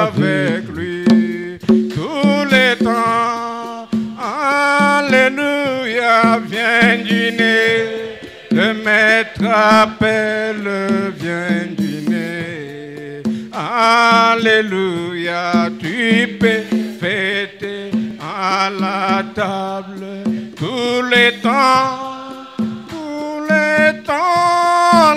avec lui tous les temps. Alléluia, viens dîner. Le maître appelle, viens dîner. Alléluia, tu peux fêter à la table tous les temps.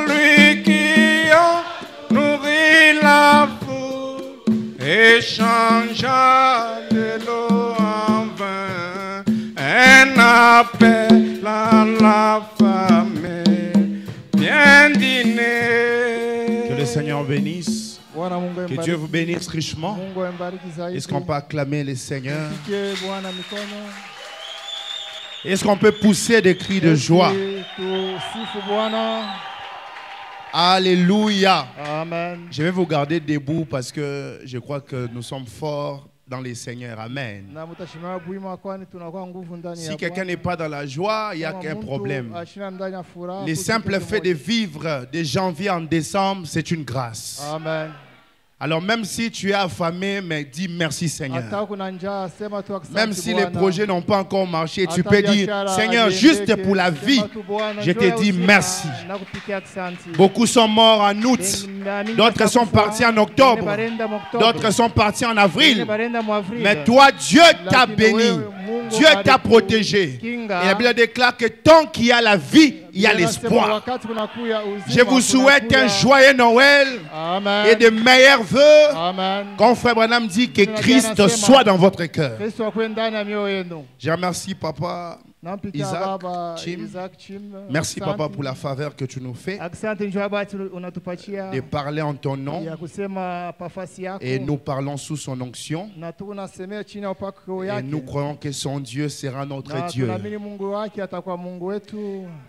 Lui qui a nourri la foule et changea de l'eau en vin, un appel à la famille, bien dîner. Que le Seigneur bénisse. Que Dieu vous bénisse richement. Est-ce qu'on peut acclamer le Seigneur? Est-ce qu'on peut pousser des cris de joie? Alléluia. Amen. Je vais vous garder debout parce que je crois que nous sommes forts dans les Seigneurs. Amen. Si quelqu'un n'est pas dans la joie, il y a qu'un problème. Le simple fait de vivre de janvier en décembre, c'est une grâce. Amen. Alors même si tu es affamé, mais dis merci Seigneur. Même si les projets n'ont pas encore marché, tu peux dire Seigneur, juste pour la vie, je te dis merci. Beaucoup sont morts en août, d'autres sont partis en octobre, d'autres sont partis en avril. Mais toi, Dieu t'a béni, Dieu t'a protégé. Et la Bible déclare que tant qu'il y a la vie, il y a l'espoir. Je vous souhaite un joyeux Noël et de meilleurs vœux. Quand Frère Branham dit que Christ soit dans votre cœur. Je remercie Papa Isaac, Chim. Merci Papa pour la faveur que tu nous fais de parler en ton nom et nous parlons sous son onction et nous croyons que son Dieu sera notre Dieu.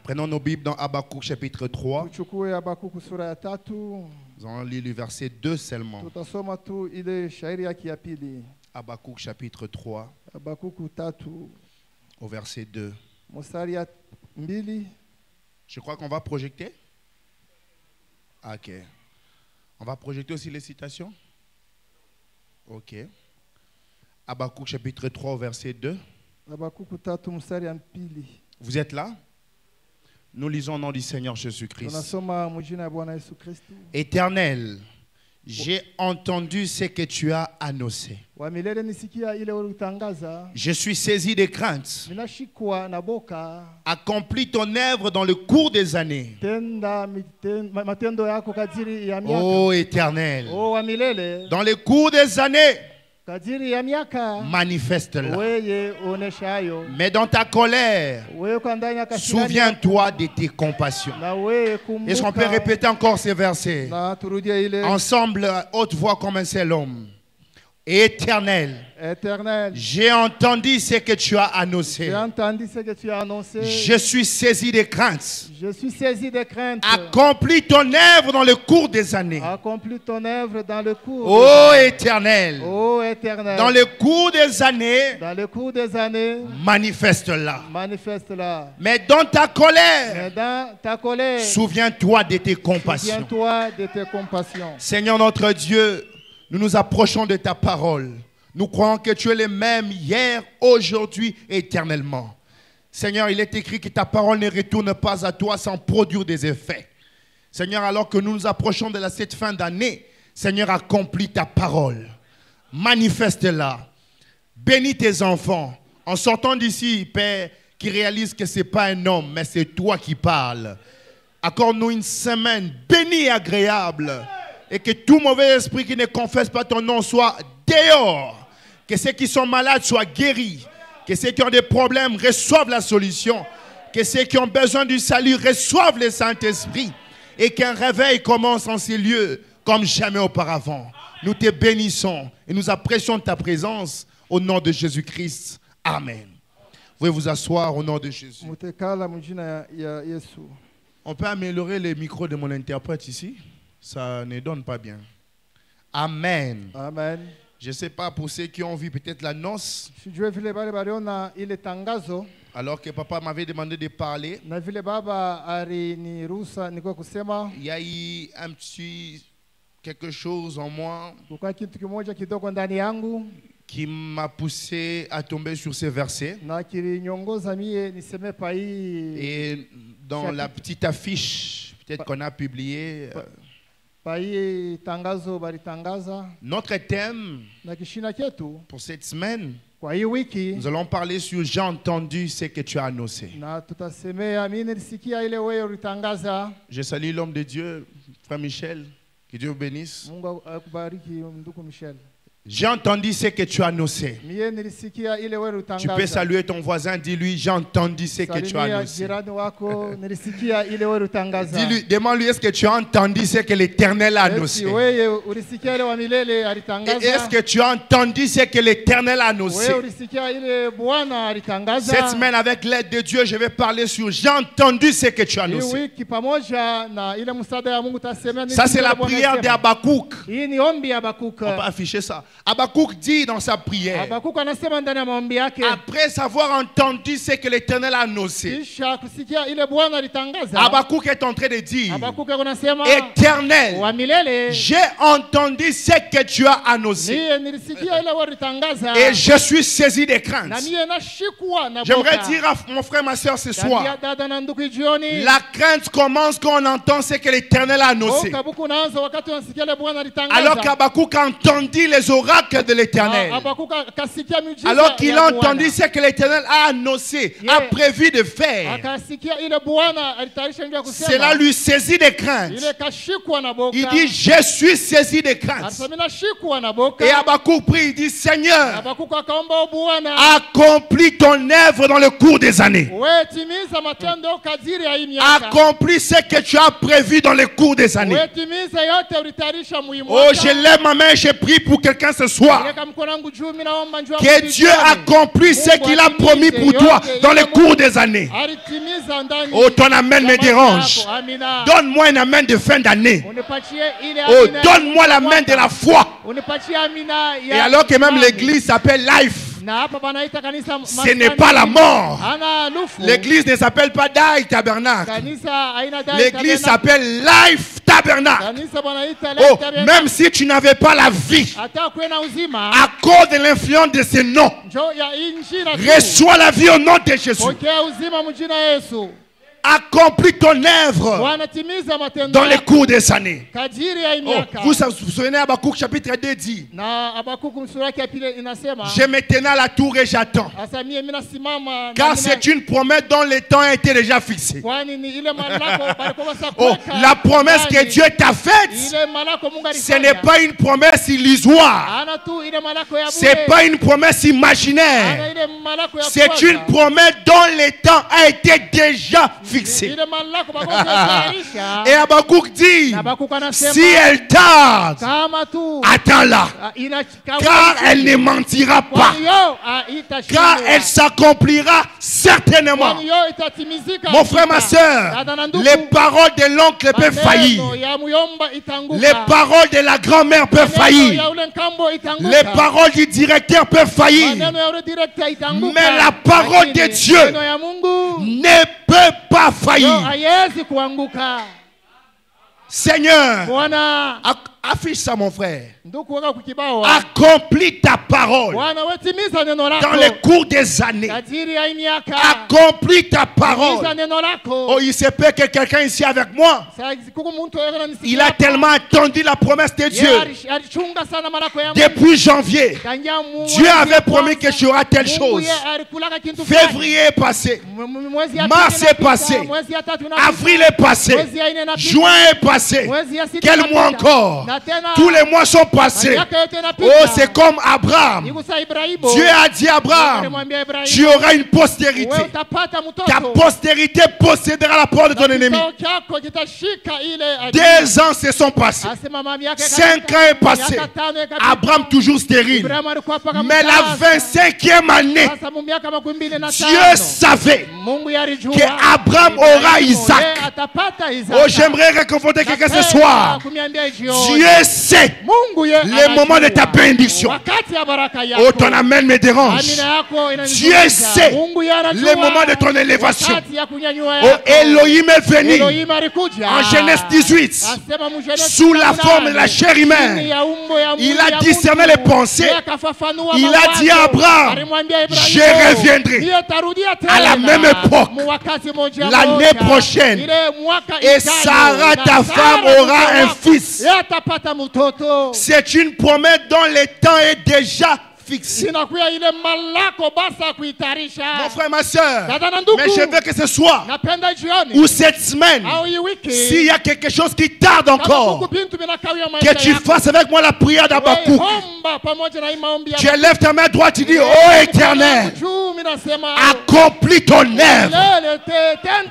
Prenons nos Bibles dans Habakkuk chapitre 3. Nous allons lire le verset 2 seulement. Habakkuk chapitre 3 au verset 2. Je crois qu'on va projeter. Ok. On va projeter aussi les citations. Ok. Habakkuk chapitre 3 au verset 2. Vous êtes là? Nous lisons au nom du Seigneur Jésus-Christ. Éternel, j'ai entendu ce que tu as annoncé. Je suis saisi de crainte. Accomplis ton œuvre dans le cours des années. Ô Éternel, dans le cours des années, manifeste-la. Mais dans ta colère, souviens-toi de tes compassions. Est-ce qu'on peut répéter encore ces versets? Ensemble, haute voix comme un seul homme. Éternel, j'ai entendu ce que tu as annoncé. Je suis saisi de crainte. Accomplis ton œuvre dans le cours des années. Ô Éternel, dans le cours des années, manifeste-la. Mais dans ta colère, souviens-toi de tes compassions. Seigneur notre Dieu, nous nous approchons de ta parole. Nous croyons que tu es le même hier, aujourd'hui et éternellement. Seigneur, il est écrit que ta parole ne retourne pas à toi sans produire des effets. Seigneur, alors que nous nous approchons de cette fin d'année, Seigneur, accomplis ta parole. Manifeste-la. Bénis tes enfants. En sortant d'ici, Père, qui réalise que ce n'est pas un homme, mais c'est toi qui parles. Accorde-nous une semaine bénie et agréable. Et que tout mauvais esprit qui ne confesse pas ton nom soit dehors. Que ceux qui sont malades soient guéris. Que ceux qui ont des problèmes reçoivent la solution. Que ceux qui ont besoin du salut reçoivent le Saint-Esprit. Et qu'un réveil commence en ces lieux comme jamais auparavant. Nous te bénissons et nous apprécions ta présence au nom de Jésus-Christ. Amen. Vous pouvez vous asseoir au nom de Jésus. On peut améliorer les micros de mon interprète ici? Ça ne donne pas bien. Amen. Amen. Je ne sais pas pour ceux qui ont vu peut-être la noce. Alors que papa m'avait demandé de parler. Il y a eu un petit quelque chose en moi qui m'a poussé à tomber sur ces versets. Et dans la petite affiche, peut-être qu'on a publié, notre thème pour cette semaine, nous allons parler sur « J'ai entendu ce que tu as annoncé ». Je salue l'homme de Dieu, frère Michel, que Dieu vous bénisse. J'ai entendu ce que tu as annoncé. Tu peux saluer ton voisin, dis-lui, j'ai entendu ce que tu as annoncé. Dis-lui, demande-lui, est-ce que tu as entendu ce que l'Éternel a annoncé? Est-ce que tu as entendu ce que l'Éternel a annoncé? Cette semaine, avec l'aide de Dieu, je vais parler sur j'ai entendu ce que tu as annoncé. Ça, c'est la prière d'Habakkuk. On peut afficher ça. Habakkuk dit dans sa prière, après avoir entendu ce que l'Éternel a annoncé, Habakkuk est en train de dire, Éternel, j'ai entendu ce que tu as annoncé et je suis saisi de crainte. J'aimerais dire à mon frère, ma soeur ce soir, la crainte commence quand on entend ce que l'Éternel a annoncé. Alors qu'Habakkuk a entendu les oracles de l'Éternel, alors qu'il a entendu ce que l'Éternel a annoncé, a prévu de faire, cela lui saisit de crainte. Il dit, je suis saisi de crainte. Et Habakkuk prie, il dit, Seigneur, accomplis ton œuvre dans le cours des années. Accomplis ce que tu as prévu dans le cours des années. Oh, je lève ma main et je prie pour quelqu'un ce soir. Que Dieu accomplisse ce qu'il a promis pour toi dans le cours des années. Oh, ton amen me dérange. Donne-moi un amen de fin d'année. Oh, donne-moi l'amen de la foi. Et alors que même l'église s'appelle Life, ce n'est pas la mort. L'église ne s'appelle pas Die Tabernacle. L'église s'appelle Life Tabernacle. Oh, même si tu n'avais pas la vie, à cause de l'influence de ce nom, reçois la vie au nom de Jésus. Accomplis ton œuvre dans les cours des années. Oh, vous vous souvenez, Habakkuk chapitre 2 dit, je me tenais à la tour et j'attends, car c'est une promesse dont le temps a été déjà fixé. Oh, la promesse que Dieu t'a faite, ce n'est pas une promesse illusoire, ce n'est pas une promesse imaginaire, c'est une promesse dont le temps a été déjà fixé. Et Habakkuk dit, si elle tarde, attends-la, car elle ne mentira pas, car elle s'accomplira certainement. Mon frère, ma soeur, les paroles de l'oncle peuvent faillir, les paroles de la grand-mère peuvent faillir, les paroles du directeur peuvent faillir, mais la parole de Dieu ne peut pas faillir. Seigneur, affiche ça, mon frère. Accomplis ta parole dans les cours des années. Accomplis ta parole. Oh, il se peut que quelqu'un ici avec moi, il a tellement attendu la promesse de Dieu. Depuis janvier, Dieu avait promis que tu auras telle chose. Février est passé, mars est passé, avril est passé, juin est passé. Quel mois encore? Tous les mois sont passés. Oh, c'est comme Abraham. Dieu a dit à Abraham, tu auras une postérité. Ta postérité possédera la porte de ton ennemi. 2 ans se sont passés. 5 ans est passé. Abraham toujours stérile. Mais la 25e année, Dieu savait qu'Abraham aura Isaac. Oh, j'aimerais réconforter quelqu'un ce soir. Dieu Dieu sait les moments de ta bénédiction. Oh, ton amen me dérange. Dieu sait les moments de ton élévation. Oh, Elohim est venu en Genèse 18 sous la forme de la chair humaine. Il a discerné les pensées. Il a dit à Abraham, je reviendrai à la même époque, l'année prochaine, et Sarah, ta femme, aura un fils. C'est une promesse dont le temps est déjà fixé. Mon frère, ma soeur, mais je veux que ce soit ou cette semaine, s'il y a quelque chose qui tarde encore, que tu fasses avec moi la prière d'Habakkuk. Tu élèves ta main droite, tu dis, oh Éternel, accomplis ton œuvre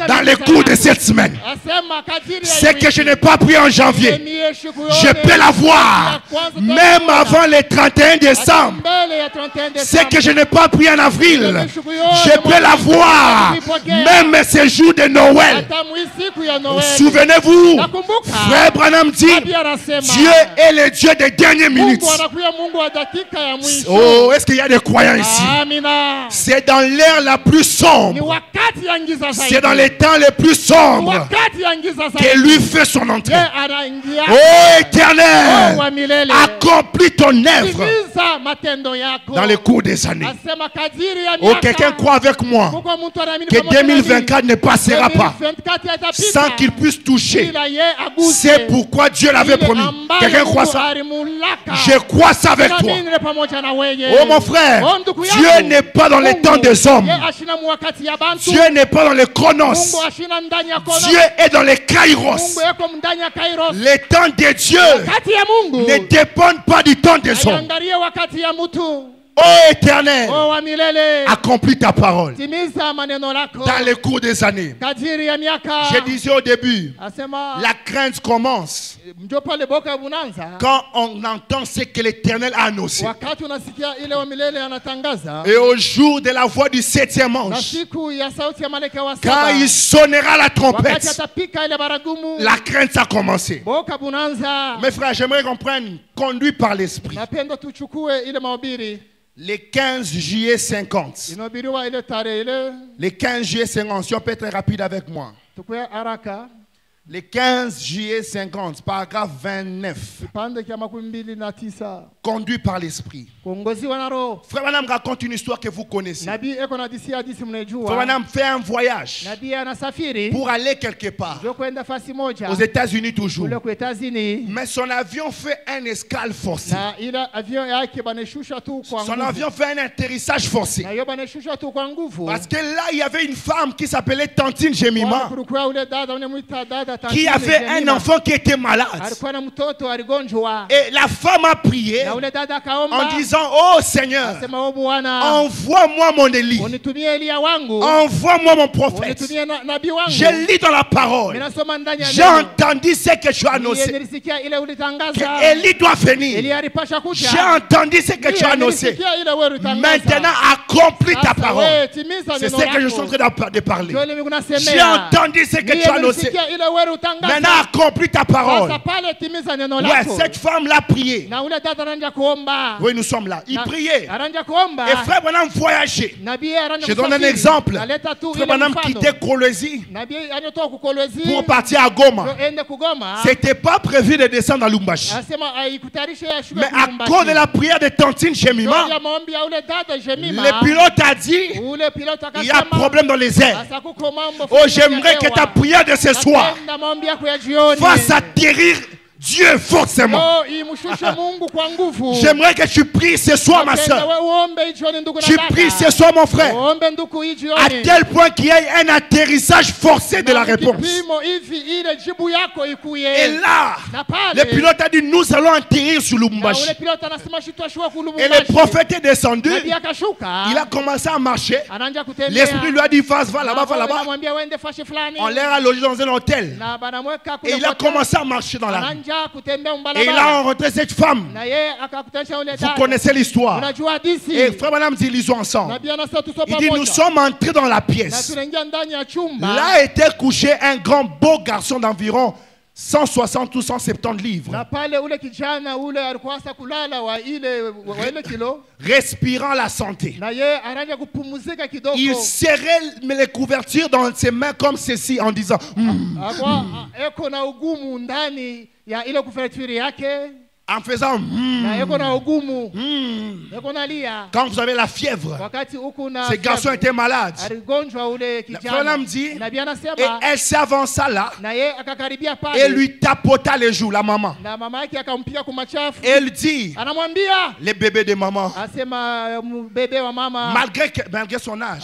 dans le cours de cette semaine. C'est que je n'ai pas prié en janvier, je peux la voir même avant le 31 décembre. C'est que je n'ai pas prié en avril, je peux la voir même ce jour de Noël. Souvenez-vous, frère Branham dit, Dieu est le Dieu des dernières minutes. Oh, est-ce qu'il y a des croyants ici? C'est dans l'ère la plus sombre, c'est dans les temps les plus sombres que lui fait son entrée. Oh Éternel, accomplis ton œuvre dans les cours des années. Oh, quelqu'un croit avec moi que 2024 ne passera pas sans qu'il puisse toucher. C'est pourquoi Dieu l'avait promis. Quelqu'un croit ça? Je crois ça avec toi. Oh mon frère, Dieu n'est pas dans les temps des hommes. Dieu n'est pas dans les chronos. Dieu est dans les kairos. Les temps de Dieu ne dépendent pas du temps des hommes. Oh Éternel, accomplis ta parole dans le cours des années. Je disais au début, la crainte commence quand on entend ce que l'Éternel a annoncé. Et au jour de la voix du 7e ange, quand il sonnera la trompette, la crainte a commencé. Mes frères, j'aimerais qu'on prenne conduit par l'Esprit. Les 15 juillet 50. Les 15 juillet 50, si on peut être rapide avec moi. Les 15 juillet 50, paragraphe 29. Conduit par l'Esprit. Frère Branham raconte une histoire que vous connaissez. Frère Branham fait un voyage pour aller quelque part. Aux États-Unis toujours. Mais son avion fait un escale forcé. Son avion fait un atterrissage forcé. Parce que là, il y avait une femme qui s'appelait Tantine Jemima, qui avait un enfant qui était malade. Et la femme a prié en disant, oh Seigneur, envoie-moi mon Élie, envoie-moi mon prophète. Je lis dans la parole, j'ai entendu ce que tu as annoncé, que Élie doit venir. J'ai entendu ce que tu as annoncé. Maintenant accomplis ta parole. C'est ce que je suis en train de parler. J'ai entendu ce que tu as annoncé. Maintenant accomplis ta parole. Ouais, cette femme l'a prié. Oui, nous sommes là. Il priait. Et frère Branham voyageait. Je donne un exemple. Frère Branham quittait Kolwezi pour partir à Goma. C'était pas prévu de descendre à Lumbashi. Mais à cause de la prière de Tantine Jemima, le pilote a dit, il y a un problème dans les airs. Oh, j'aimerais que ta prière de ce soir fasse atterrir Dieu forcément. J'aimerais que tu pries ce soir, ma soeur. Tu pries ce soir, mon frère. À tel point qu'il y ait un atterrissage forcé de la réponse. Et là, le pilote a dit, nous allons atterrir sur Lubumbashi. Et le prophète est descendu. Il a commencé à marcher. L'esprit lui a dit, va là-bas, va là-bas. On l'a logé dans un hôtel. Et il a commencé à marcher dans la rue. Et il a rencontré cette femme. Vous connaissez l'histoire. Et frère Branham dit, lisons ensemble. Il dit, nous sommes entrés dans la pièce. Là était couché un grand beau garçon d'environ 160 ou 170 livres. Respirant la santé. Il serrait les couvertures dans ses mains comme ceci en disant en faisant quand vous avez la fièvre. Ces garçons étaient malades. Le frère dit, et elle s'avança là et lui tapota les joues, la maman. Elle dit, les bébés de maman, malgré son âge,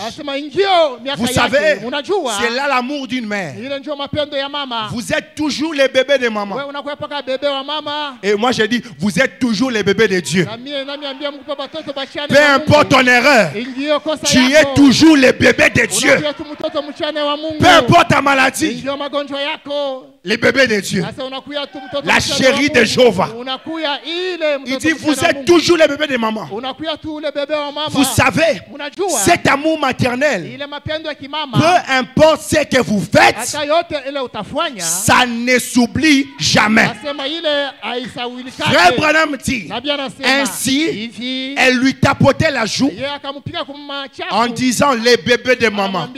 vous savez, c'est là l'amour d'une mère. Vous êtes toujours les bébés de maman. Et moi j'ai dit, vous êtes toujours les bébés de Dieu. Peu importe ton erreur, tu es toujours les bébés de Dieu. Peu importe ta maladie, les bébés de Dieu. La chérie de Jéhovah. Il dit, vous êtes toujours les bébés de maman. Vous savez, cet amour maternel, peu importe ce que vous faites, ça ne s'oublie jamais. Frère Branham dit, ainsi, elle lui tapotait la joue en disant les bébés de maman.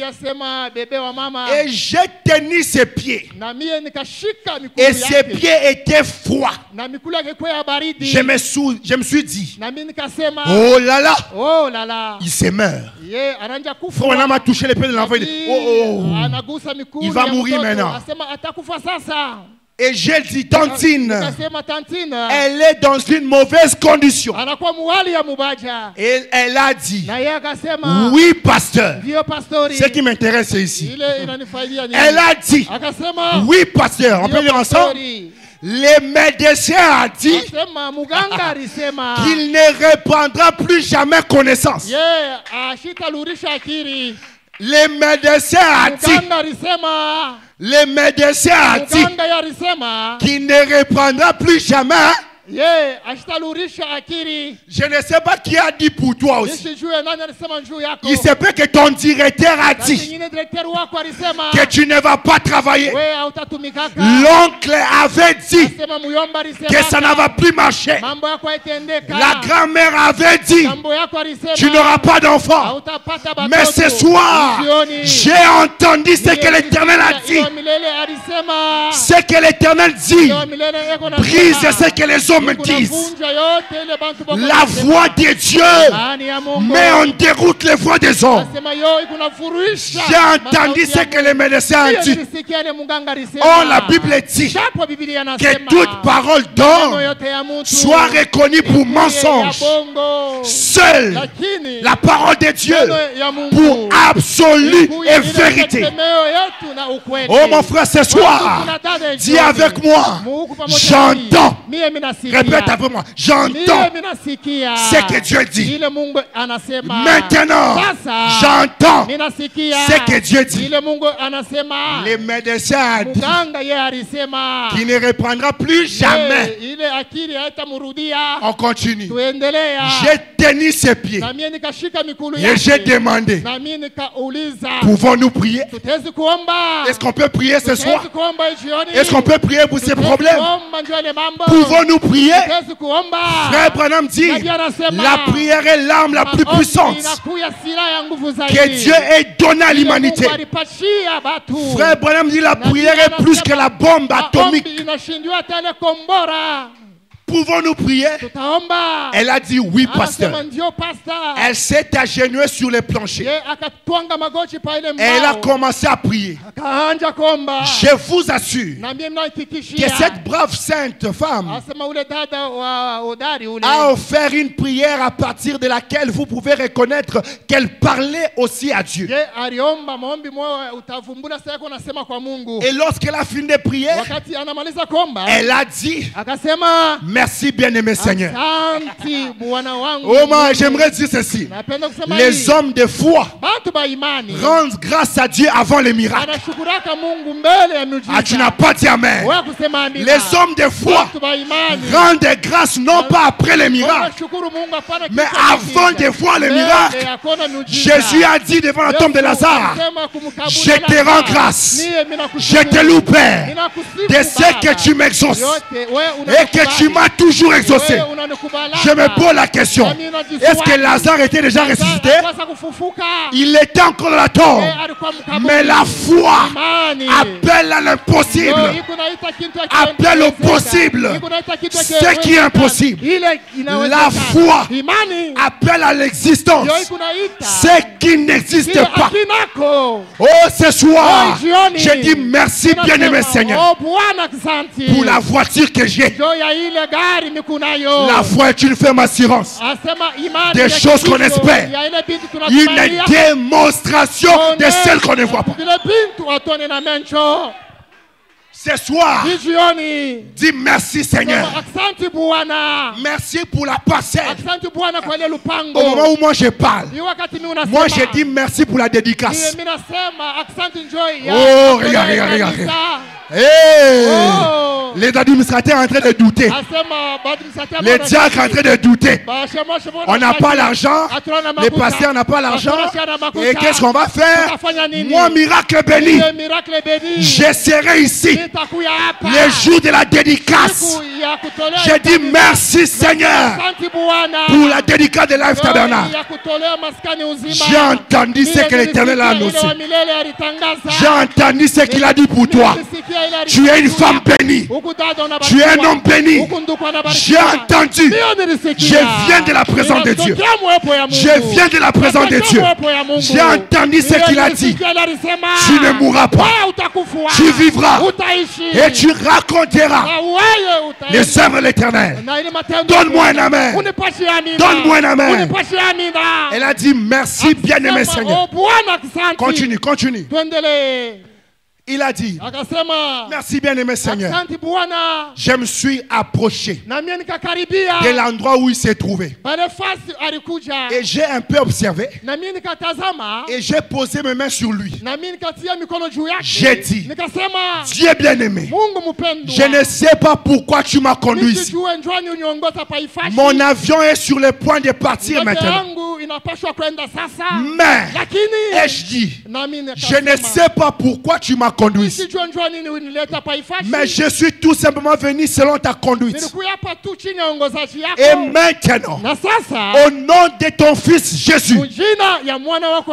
Et j'ai tenu ses pieds. Et ses pieds étaient froids. Je me suis dit, oh là là, il se meurt. Frère Branham a touché les pieds de l'enfant. Il dit, il va mourir maintenant. Et j'ai dit, tantine, elle est dans une mauvaise condition. Et elle a dit, oui, pasteur. Ce qui m'intéresse ici. Elle a dit, oui, pasteur. On peut lire ensemble? Les médecins ont dit qu'il ne reprendra plus jamais connaissance. Les médecins ont dit qu'il ne reprendra plus jamais. Je ne sais pas qui a dit pour toi aussi. Il se peut que ton directeur a dit que tu ne vas pas travailler. L'oncle avait dit que ça ne va plus marcher. La grand-mère avait dit tu n'auras pas d'enfant. Mais ce soir, j'ai entendu ce que l'Éternel a dit. Ce que l'Éternel dit brise ce que les hommes me disent. La voix de Dieu met en déroute les voix des hommes. J'ai entendu ce que les médecins ont dit. Oh, la Bible dit que toute parole d'homme soit reconnue pour mensonge. Seule la parole de Dieu pour absolue et vérité. Oh mon frère, ce soir, dis avec moi, j'entends. Répète avec moi, j'entends ce que Dieu dit. Maintenant, j'entends ce que Dieu dit. Les médecins ont dit qu'il ne reprendra plus jamais. On continue. J'ai tenu ses pieds et j'ai demandé, pouvons-nous prier? Est-ce qu'on peut prier ce soir? Est-ce qu'on peut prier pour ces problèmes? Pouvons-nous prier? Frère Branham dit, la prière est l'arme la plus puissante que Dieu ait donnée à l'humanité. Frère Branham dit, la prière est plus que la bombe atomique. Pouvons-nous prier? Elle a dit oui, pasteur. Elle s'est agenouillée sur les planchers. Elle a commencé à prier. Je vous assure que cette brave sainte femme a offert une prière à partir de laquelle vous pouvez reconnaître qu'elle parlait aussi à Dieu. Et lorsqu'elle a fini de prier, elle a dit, Merci bien-aimé Seigneur. Oh moi, j'aimerais dire ceci. Les hommes de foi rendent grâce à Dieu avant les miracles. Ah, tu n'as pas dit amen. Les hommes de foi rendent grâce non pas après les miracles, mais avant de voir les miracles. Jésus a dit devant la tombe de Lazare, je te rends grâce, je te loue Père de ce que tu m'exauces et que tu m'as toujours exaucé. Je me pose la question, est-ce que Lazare était déjà ressuscité? Il était encore dans la tombe, mais la foi appelle à l'impossible, appelle au possible ce qui est impossible. La foi appelle à l'existence ce qui n'existe pas. Oh, ce soir, je dis merci bien-aimé Seigneur pour la voiture que j'ai. La foi est une ferme assurance des choses qu'on espère, une démonstration de celles qu'on ne voit pas. Ce soir, dis merci Seigneur. Merci pour la parcelle. Au moment où moi je parle, moi je dis merci pour la dédicace. Oh, regarde. Hey, les administrateurs sont en train de douter. Les diacres sont en train de douter. On n'a pas l'argent. Les pasteurs n'ont pas l'argent. Et qu'est-ce qu'on va faire? Moi, miracle béni, je serai ici le jour de la dédicace. Je dis merci Seigneur pour la dédicace de Life Tabernacle. J'ai entendu ce que l'Éternel a annoncé. J'ai entendu ce qu'il a dit pour toi. Tu es une femme bénie. Tu es un homme béni. J'ai entendu. Je viens de la présence de Dieu. Je viens de la présence de Dieu. J'ai entendu ce qu'il a dit. Tu ne mourras pas. Tu vivras. Et tu raconteras les œuvres de l'Éternel. Donne-moi un amen. Donne-moi un amen. Elle a dit merci bien-aimé Seigneur. Continue. Il a dit, merci bien-aimé Seigneur, je me suis approché de l'endroit où il s'est trouvé. Et j'ai un peu observé. Et j'ai posé mes mains sur lui. J'ai dit, Dieu bien-aimé, je ne sais pas pourquoi tu m'as conduit ici. Mon avion est sur le point de partir maintenant. Mais, ai-je dit, je ne sais pas pourquoi tu m'as conduit ici. Mais je suis tout simplement venu selon ta conduite. Et maintenant, au nom de ton fils Jésus,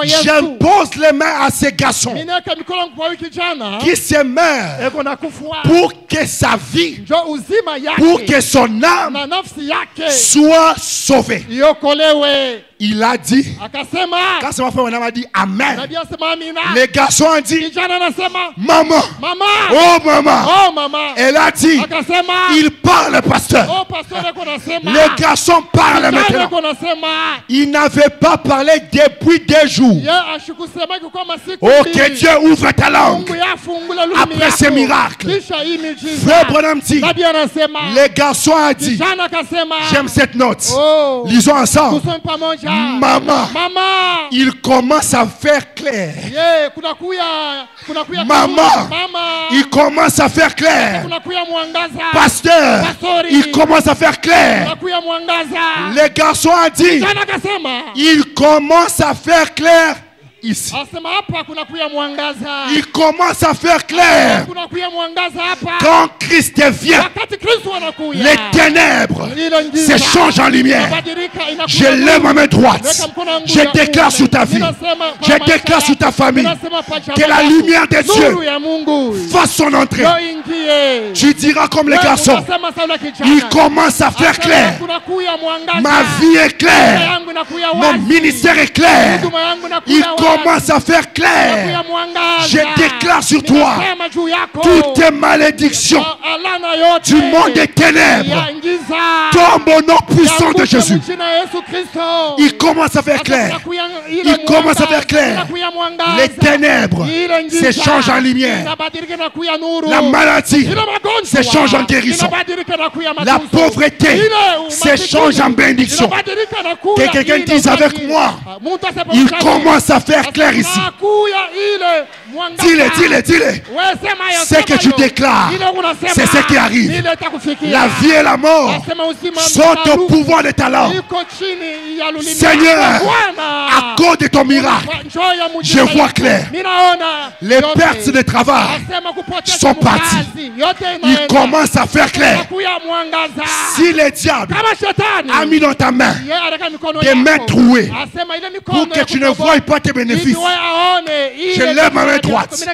j'impose les mains à ces garçons qui se meurent pour que sa vie, pour que son âme soit sauvée. Il a dit, quand ma femme a dit Amen, les garçons ont dit Maman, oh maman. Elle a dit, il parle pasteur. Les garçons parlent maintenant. Il n'avait pas parlé depuis 2 jours. Oh, que Dieu ouvre ta langue après ces miracles. Frère Branham dit, les garçons ont dit, j'aime cette note. Lisons ensemble. Maman, il commence à faire clair. Maman, il commence à faire clair. Pasteur, il commence à faire clair. Les garçons ont dit, il commence à faire clair. Ici. Il commence à faire clair. Quand Christ vient, les ténèbres se changent en lumière. Je lève ma main droite. Je déclare sur ta vie. Je déclare sur ta famille que la lumière de Dieu fasse son entrée. Tu diras comme les garçons, il commence à faire clair. Ma vie est claire. Mon ministère est clair. Il commence à faire clair. Je déclare sur toi toutes tes malédictions du monde des ténèbres tombent au nom puissant de Jésus. Il commence à faire clair. Il commence à faire clair. Les ténèbres s'échangent en lumière. La maladie s'échange en guérison. La pauvreté s'échange en bénédiction. Que quelqu'un dise avec moi, il commence à faire clair ici. Dis-le. C'est que tu déclares, c'est ce qui arrive. La vie et la mort sont au pouvoir de ta langue. Seigneur, à cause de ton miracle, je vois clair. Les pertes de travail sont parties. Il commence à faire clair. Si le diable a mis dans ta main des mains trouées pour que tu ne voies pas tes bénéfices, je lève ma main droite.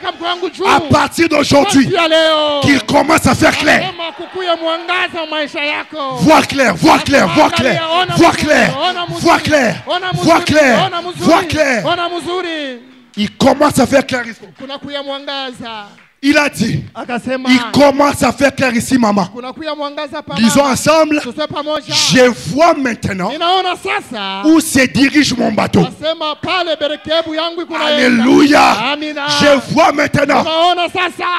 À partir d'aujourd'hui, qu'il commence à faire clair. Vois clair. Il commence à faire clair. Il a dit, il commence à faire clair ici, maman. Disons ensemble, je vois maintenant où se dirige mon bateau. Alléluia. Je vois maintenant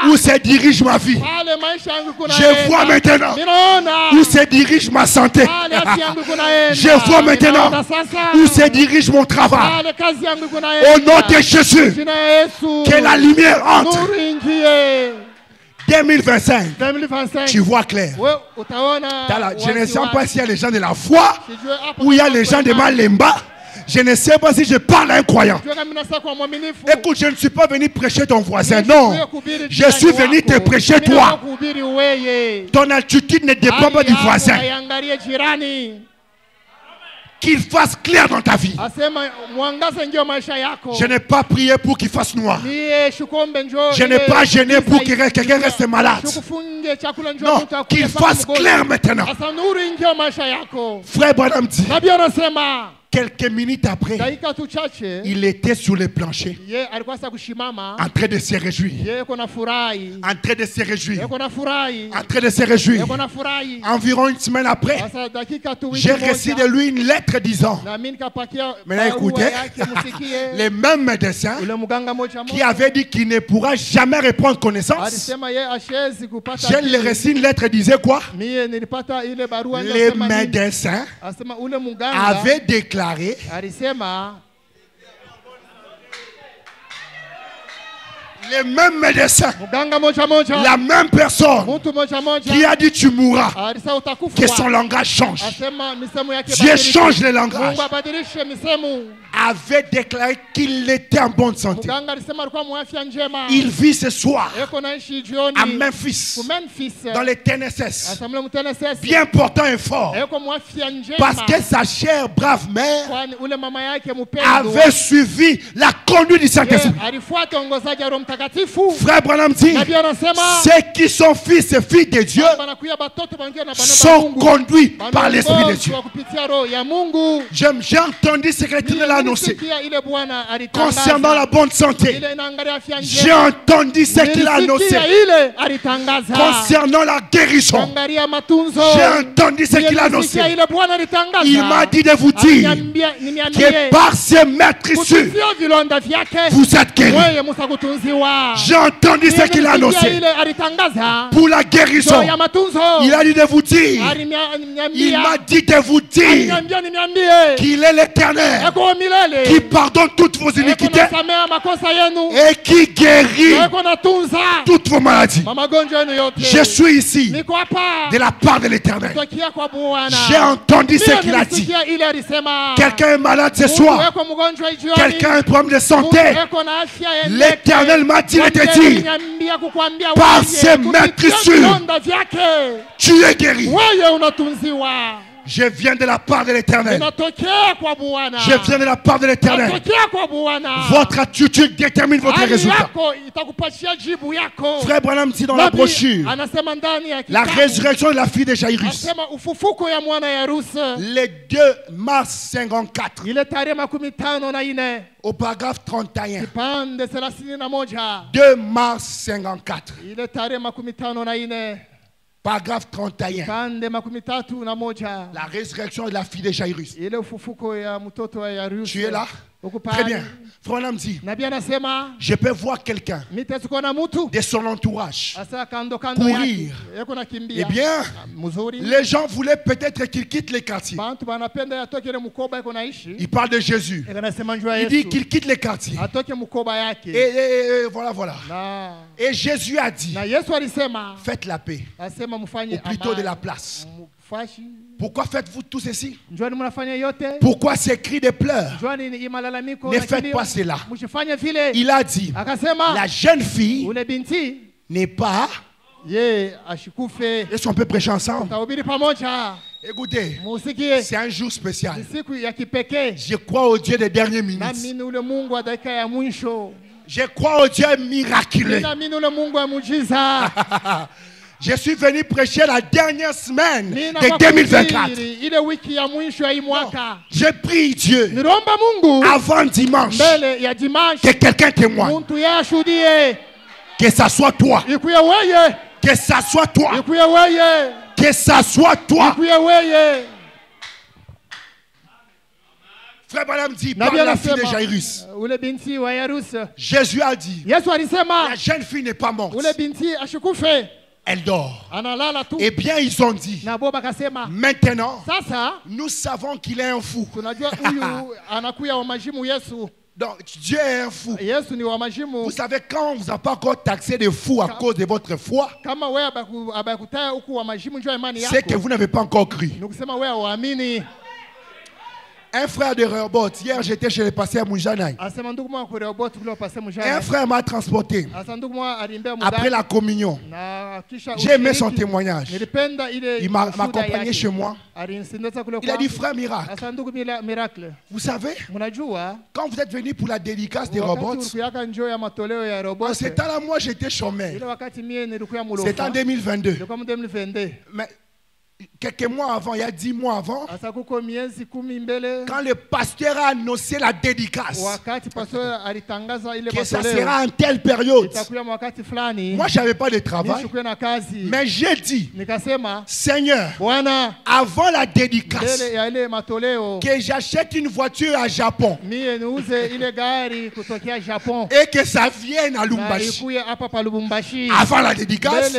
où se dirige ma vie. Je vois maintenant où se dirige ma santé. Je vois maintenant où se dirige mon travail. Au nom de Jésus, que la lumière entre. 2025, tu vois clair. Je ne sais pas s'il y a les gens de la foi ou il y a les gens de Malemba. Je ne sais pas si je parle à un croyant. Écoute, je ne suis pas venu prêcher ton voisin. Non, je suis venu te prêcher toi. Ton altitude ne dépend pas du voisin. Qu'il fasse clair dans ta vie. Je n'ai pas prié pour qu'il fasse noir. Je n'ai pas gêné pour que quelqu'un reste malade. Non, qu'il fasse clair maintenant. Frère Branham dit, quelques minutes après, il était sur le plancher en train de se réjouir. En train de se réjouir. En train de se réjouir. Environ une semaine après, j'ai reçu de lui une lettre disant, maintenant écoutez, les mêmes médecins qui avaient dit qu'il ne pourra jamais reprendre connaissance, j'ai reçu une lettre qui disait quoi? Les médecins avaient déclaré les mêmes médecins, la même personne qui a dit tu mourras, que son langage change. Dieu change le langage. Avait déclaré qu'il était en bonne santé. Il vit ce soir à Memphis, dans les Tennessee, bien portant et fort, parce que sa chère brave mère avait suivi la conduite du Saint-Esprit. Frère Branham dit, ceux qui sont fils et filles de Dieu sont conduits par l'Esprit de Dieu. J'ai entendu ce que l'Éternel a annoncé concernant la bonne santé. J'ai entendu ce qu'il a annoncé concernant la guérison. J'ai entendu ce qu'il a annoncé. Il m'a dit de vous dire que par ses maîtrises vous êtes guéris. J'ai entendu ce qu'il a annoncé pour la guérison. Il a dit de vous dire, il m'a dit de vous dire qu'il est l'Éternel qui pardonne toutes vos iniquités et qui guérit toutes vos maladies. Je suis ici de la part de l'Éternel. J'ai entendu ce qu'il a dit. Quelqu'un est malade ce soir. Quelqu'un a un problème de santé. L'Éternel m'a dit de te dire, par ses maîtrisures, tu es guéri. Je viens de la part de l'Éternel. Je viens de la part de l'Éternel. Votre attitude détermine votre résultat. Frère Branham dit dans la brochure, la résurrection de la fille de Jairus. Le 2 mars 54. Au paragraphe 31. 2 mars 54. Paragraphe 31. La résurrection de la fille de Jairus. Tu es là? Très bien. Frère dit, je peux voir quelqu'un de son entourage courir. Eh bien, les gens voulaient peut-être qu'il quitte les quartiers. Il parle de Jésus. Il dit qu'il quitte les quartiers. Et voilà. Et Jésus a dit, faites la paix, ou plutôt de la place. Pourquoi faites-vous tout ceci? Pourquoi ces cris de pleurs? Ne faites pas cela. Il a dit, la jeune fille n'est pas... Est-ce qu'on peut prêcher ensemble? Écoutez, c'est un jour spécial. Je crois au Dieu des dernières minutes. Je crois au Dieu miraculeux. Je suis venu prêcher la dernière semaine de 2024. Je prie Dieu avant dimanche que quelqu'un témoigne. Que ça soit toi. Que ça soit toi. Que ça soit toi. Frère Branham dit, par la fille de Jairus. Jésus a dit, la jeune fille n'est pas morte. Elle dort. Eh bien, ils ont dit, maintenant, nous savons qu'il est un fou. Donc, Dieu est un fou. Vous savez, quand on ne vous a pas encore taxé de fou à cause de votre foi, c'est que vous n'avez pas encore cru. Un frère de Rehoboth, hier j'étais chez le pasteur Moujanaï. Un frère m'a transporté après la communion. J'ai aimé son témoignage. Il m'a accompagné chez moi. Il a dit, frère miracle. Vous savez, quand vous êtes venu pour la dédicace de Rehoboth, en ce temps-là, moi j'étais chômeur. C'était en 2022. Mais quelques mois avant, il y a 10 mois avant, quand le pasteur a annoncé la dédicace, que ça sera en telle période, moi je n'avais pas de travail, mais j'ai dit, Seigneur, avant la dédicace, que j'achète une voiture à Japon et que ça vienne à Lubumbashi avant la dédicace,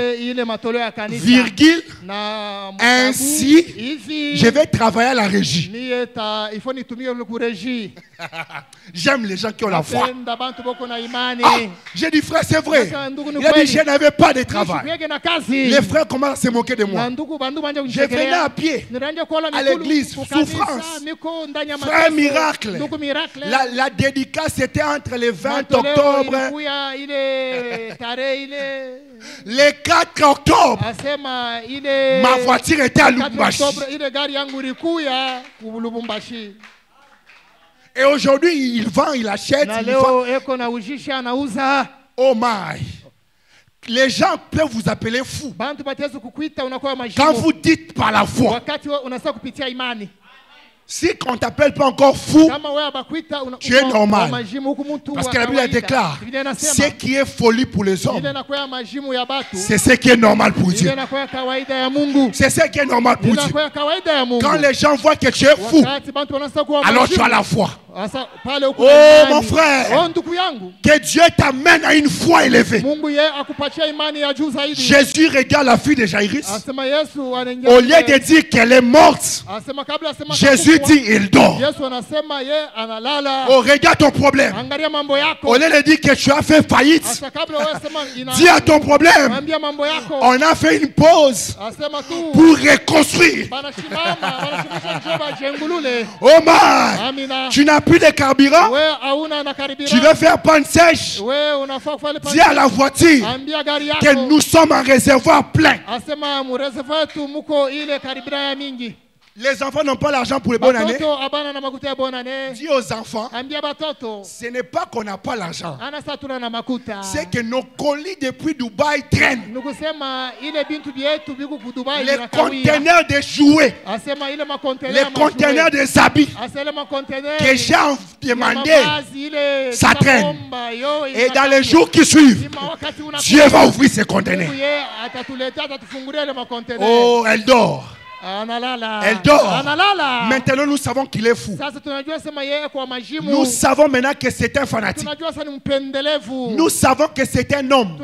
virgule, ainsi, je vais travailler à la régie. J'aime les gens qui ont la foi. J'ai dit, frère, c'est vrai. Il a dit, je n'avais pas de travail. Les frères commencent à se moquer de moi. Je venais à pied à l'église, souffrance. Frère miracle. La dédicace était entre le 20 octobre le 4 octobre. Ma voiture était à Lubumbashi. Et aujourd'hui, il vend, il achète, il vend. Oh my. Les gens peuvent vous appeler fou. Quand vous dites par la foi. Si on ne t'appelle pas encore fou, tu es normal. Parce que la Bible déclare, ce qui est folie pour les hommes, c'est ce qui est normal pour Dieu. C'est ce qui est normal pour Dieu. Quand les gens voient que tu es fou, alors tu as la foi. Oh mon frère, que Dieu t'amène à une foi élevée. Jésus regarde la fille de Jairus. Au lieu de dire qu'elle est morte, Jésus dit il dort. Oh, regarde ton problème. Au lieu de dire que tu as fait faillite, dis à ton problème, on a fait une pause pour reconstruire. Oh my, tu n'as plus de carburant, tu veux faire panne sèche, dis à la voiture que nous sommes en réservoir plein. Les enfants n'ont pas l'argent pour les bonnes années. Dis aux enfants, ce n'est pas qu'on n'a pas l'argent. C'est que nos colis depuis Dubaï traînent. Les conteneurs de jouets, les conteneurs des habits que j'ai demandé, ça traîne. Et dans les jours qui suivent, Dieu va ouvrir ces conteneurs. Oh, elle dort. Elle dort. Maintenant nous savons qu'il est fou. Nous savons maintenant que c'est un fanatique. Nous savons que c'est un homme.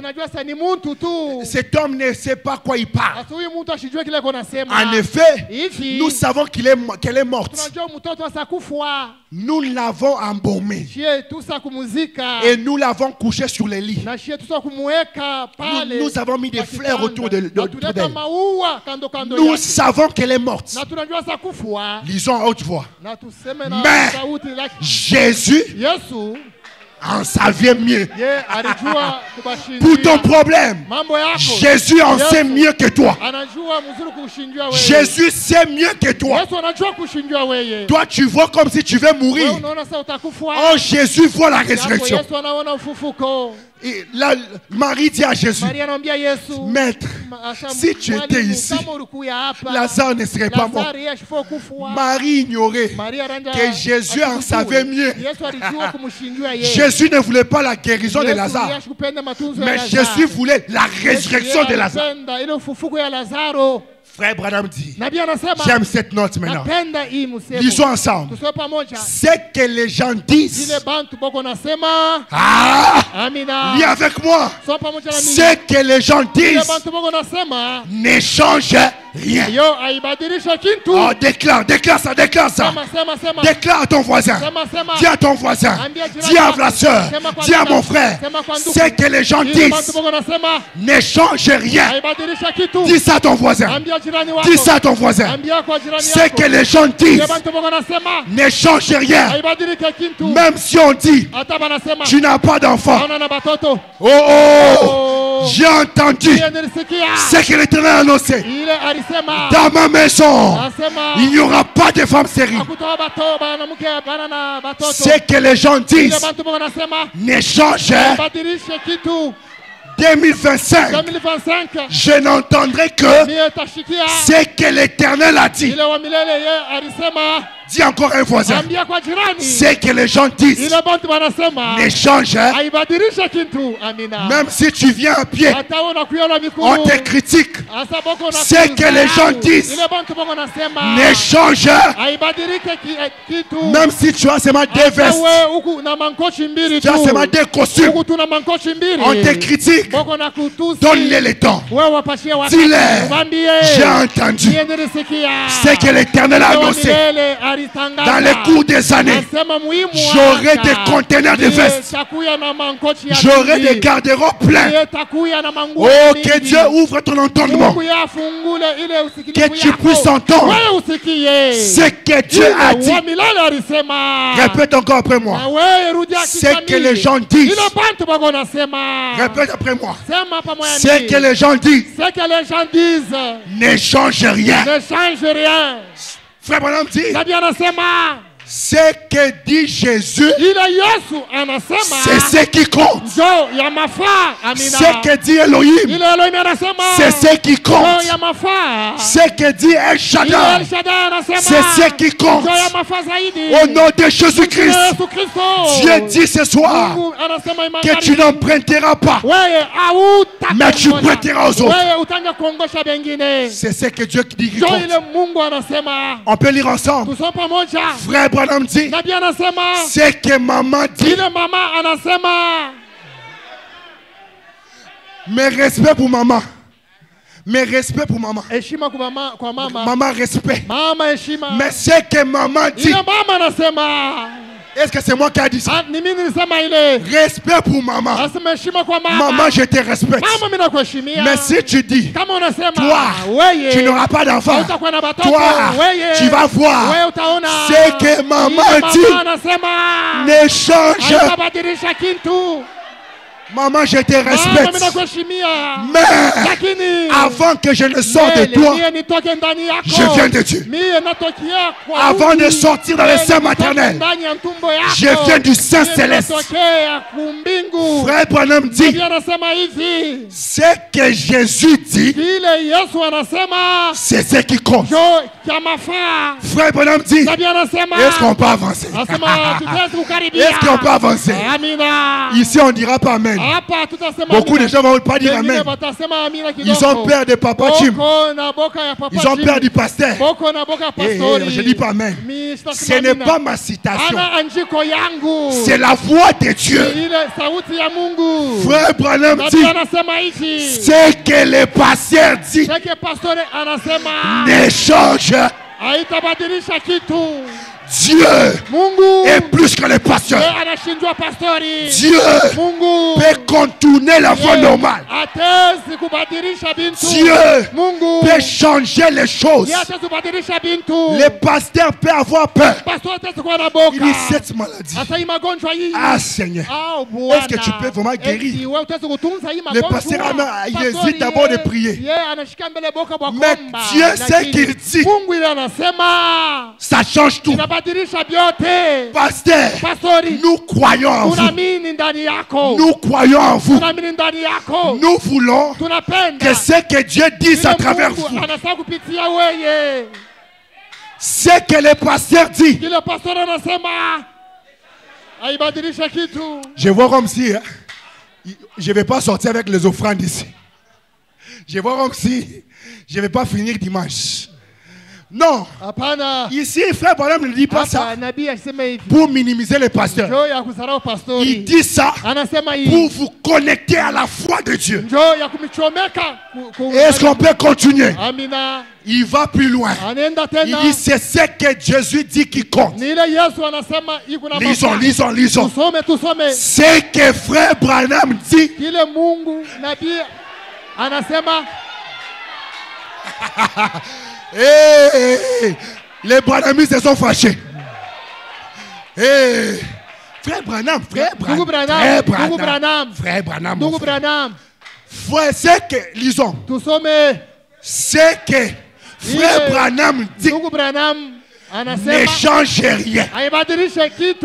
Cet homme ne sait pas quoi il parle. En effet, nous savons qu'elle est morte. Nous l'avons embaumée et nous l'avons couchée sur les lits. Nous avons mis des fleurs autour d'elle. Nous savons qu'elle est morte. Lisons à haute voix. Mais Jésus en savait mieux. Pour ton problème, Jésus en sait mieux que toi. Jésus sait mieux que toi. Toi, tu vois comme si tu veux mourir. Oh, Jésus voit la résurrection. Et là, Marie dit à Jésus, Maître, si tu étais ici, Lazare ne serait pas mort. Marie ignorait que Jésus en savait mieux. Jésus ne voulait pas la guérison de Lazare, mais Jésus voulait la résurrection de Lazare. Frère Branham dit, j'aime cette note maintenant. Lisons ensemble. C'est que les gens disent, lis avec moi. C'est que les gens disent, ne change rien. Oh, déclare ça. Déclare à ton voisin. Dis à ton voisin. Dis à la soeur. Dis à mon frère. C'est que les gens disent, ne change rien. Dis ça à ton voisin. Dis ça à ton voisin. C'est que les gens disent, ne change rien. Même si on dit, tu n'as pas d'enfant. Oh, j'ai entendu. C'est que l'Éternel a annoncé. Dans ma maison, il n'y aura pas de femme stérile. C'est que les gens disent, ne change 2025, je n'entendrai que c'est que l'Éternel a dit. Dis encore un voisin. C'est que les gens disent, ne change. Même si tu viens à pied, on te critique. C'est que les gens disent, ne change. Même si tu as seulement des vestes, tu as seulement des costumes, on te critique. Donne-les le temps. Dis-les, j'ai entendu. C'est que l'Éternel a annoncé. Dans les cours des années, j'aurai des conteneurs de vestes. J'aurai des garde-robes pleins. Oh, que Dieu ouvre ton entendement. Que tu puisses entendre ce que Dieu a dit. Répète encore après moi. C'est que les gens disent. Répète après moi. C'est que les gens disent. Ne change rien. Frère Branham dit, ce que dit Jésus, c'est ce qui compte. Ce que dit Elohim, c'est ce qui compte. Ce que dit El Shaddai, c'est ce qui compte. Au nom de Jésus-Christ, Dieu dit ce soir que tu n'emprunteras pas, mais tu prêteras aux autres. C'est ce que Dieu dit qui compte. On peut lire ensemble. Frère Branham dit, c'est que maman dit. Mais respect pour maman. Mais respect pour maman. Maman respect. Mais c'est que maman dit. Est-ce que c'est moi qui ai dit ça? Respect pour maman. Maman, je te respecte. Mais si tu dis, toi, tu n'auras pas d'enfant. Toi, tu vas voir. C'est que maman dit, ne change. Maman, je te respecte. Mais avant que je ne sorte de toi, je viens de Dieu. Avant de sortir dans le sein maternel, je viens du sein céleste. Frère Branham dit, ce que Jésus dit, c'est ce qui compte. Frère Branham dit, est-ce qu'on peut avancer? Est-ce qu'on peut avancer? Ici, on ne dira pas Amen. Beaucoup de gens ne vont pas dire Amen. Ils ont peur de Papa Jim. Ils ont peur du pasteur. Je ne dis pas Amen. Ce n'est pas ma citation. C'est la voix de Dieu. Frère Branham dit, ce que le pasteur dit ne change. Dieu est plus que le pasteur. Dieu peut contourner la voie normale. Dieu peut changer les choses. Le pasteur peut avoir peur. Il dit cette maladie. Ah Seigneur, est-ce que tu peux vraiment guérir? Le pasteur il hésite d'abord de prier. Mais Dieu sait qu'il dit. Ça change tout. Pasteur, nous croyons en vous. Nous croyons en vous. Nous voulons que ce que Dieu dit à travers vous, ce que le pasteur dit, je vois comme si je ne vais pas sortir avec les offrandes ici. Je vois comme si je ne vais pas finir dimanche. Non. Ici, frère Branham ne dit pas ça pour minimiser les pasteurs. Il dit ça pour vous connecter à la foi de Dieu. Est-ce qu'on peut continuer? Il va plus loin. Il dit c'est ce que Jésus dit qui compte. Lisons. C'est que frère Branham dit. Les Branhamistes se sont fâchés. Frère Branham. C'est que, lisons. C'est que frère Branham dit ne change rien.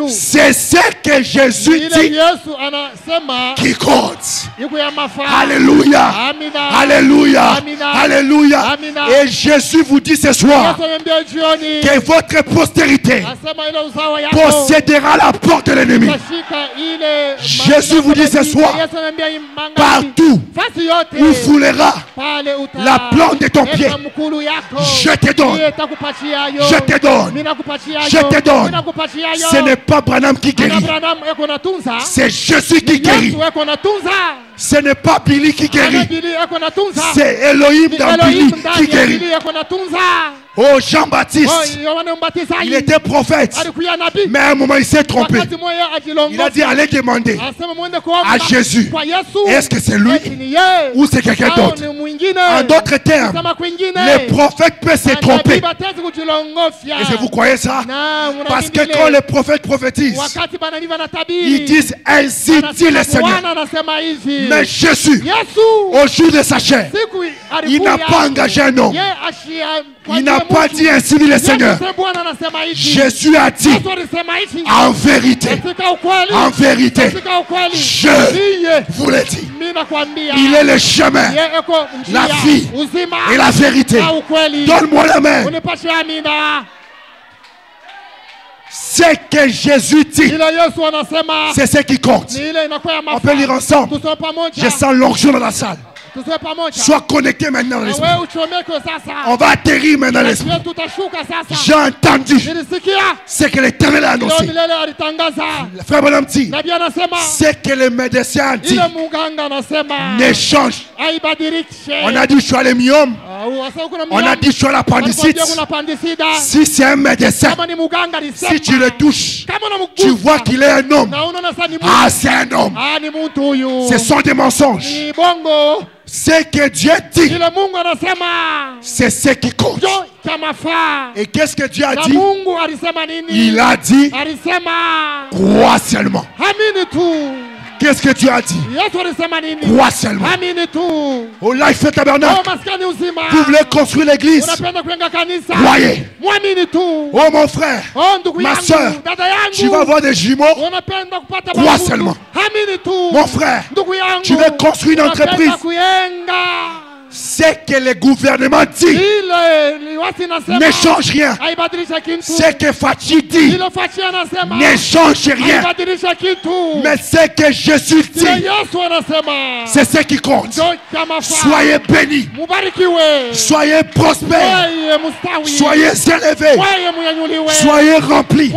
C'est ce que Jésus dit qui compte. Alléluia. Alléluia. Alléluia. Et Jésus vous dit ce soir que votre postérité possédera la porte de l'ennemi. Jésus vous dit ce soir, partout où foulera la plante de ton pied, je te donne. Je te donne. Je te donne. Ce n'est pas Branham qui guérit. C'est Jésus qui guérit. Ce n'est pas Billy qui guérit. C'est Elohim dans Billy qui guérit. Oh, Jean-Baptiste, il était prophète, mais à un moment il s'est trompé. Il a dit allez demander à Jésus, est-ce que c'est lui ou c'est quelqu'un d'autre? En d'autres termes, les prophètes peuvent se tromper. Est-ce que vous croyez ça? Parce que quand les prophètes prophétisent, ils disent ainsi dit le Seigneur. Mais Jésus, au jour de sa chair, il n'a pas engagé un homme. Il n'a pas dit ainsi dit le Seigneur. Jésus a dit en vérité, je vous l'ai dit. Il est le chemin, la vie et la vérité. Donne-moi la main. Ce que Jésus dit, c'est ce qui compte. On peut lire ensemble. Je sens l'onction dans la salle. Sois connecté maintenant dans l'esprit. On va atterrir maintenant dans l'esprit. J'ai entendu ce que l'Éternel a annoncé. Le frère Branham dit ce que le médecin a dit ne change. On a dit choix le myome. On a dit choix l'appendicite. Si c'est un médecin, si tu le touches, tu vois qu'il est un homme. Ah, c'est un homme. Ce sont des mensonges. Ce que Dieu dit, c'est ce qui compte. Et qu'est-ce que Dieu a dit? Il a dit, crois seulement. Qu'est-ce que tu as dit? Crois seulement. Au Life Tabernacle, vous voulez construire l'église. Croyez. Oh mon frère, ma soeur, tu vas avoir des jumeaux. Crois seulement. Mon frère, tu veux construire une entreprise. C'est que le gouvernement dit ne change rien. C'est que Fachi dit ne change rien. Mais c'est que Jésus dit, c'est ce qui compte. Soyez bénis, soyez prospères, soyez élevés, soyez remplis.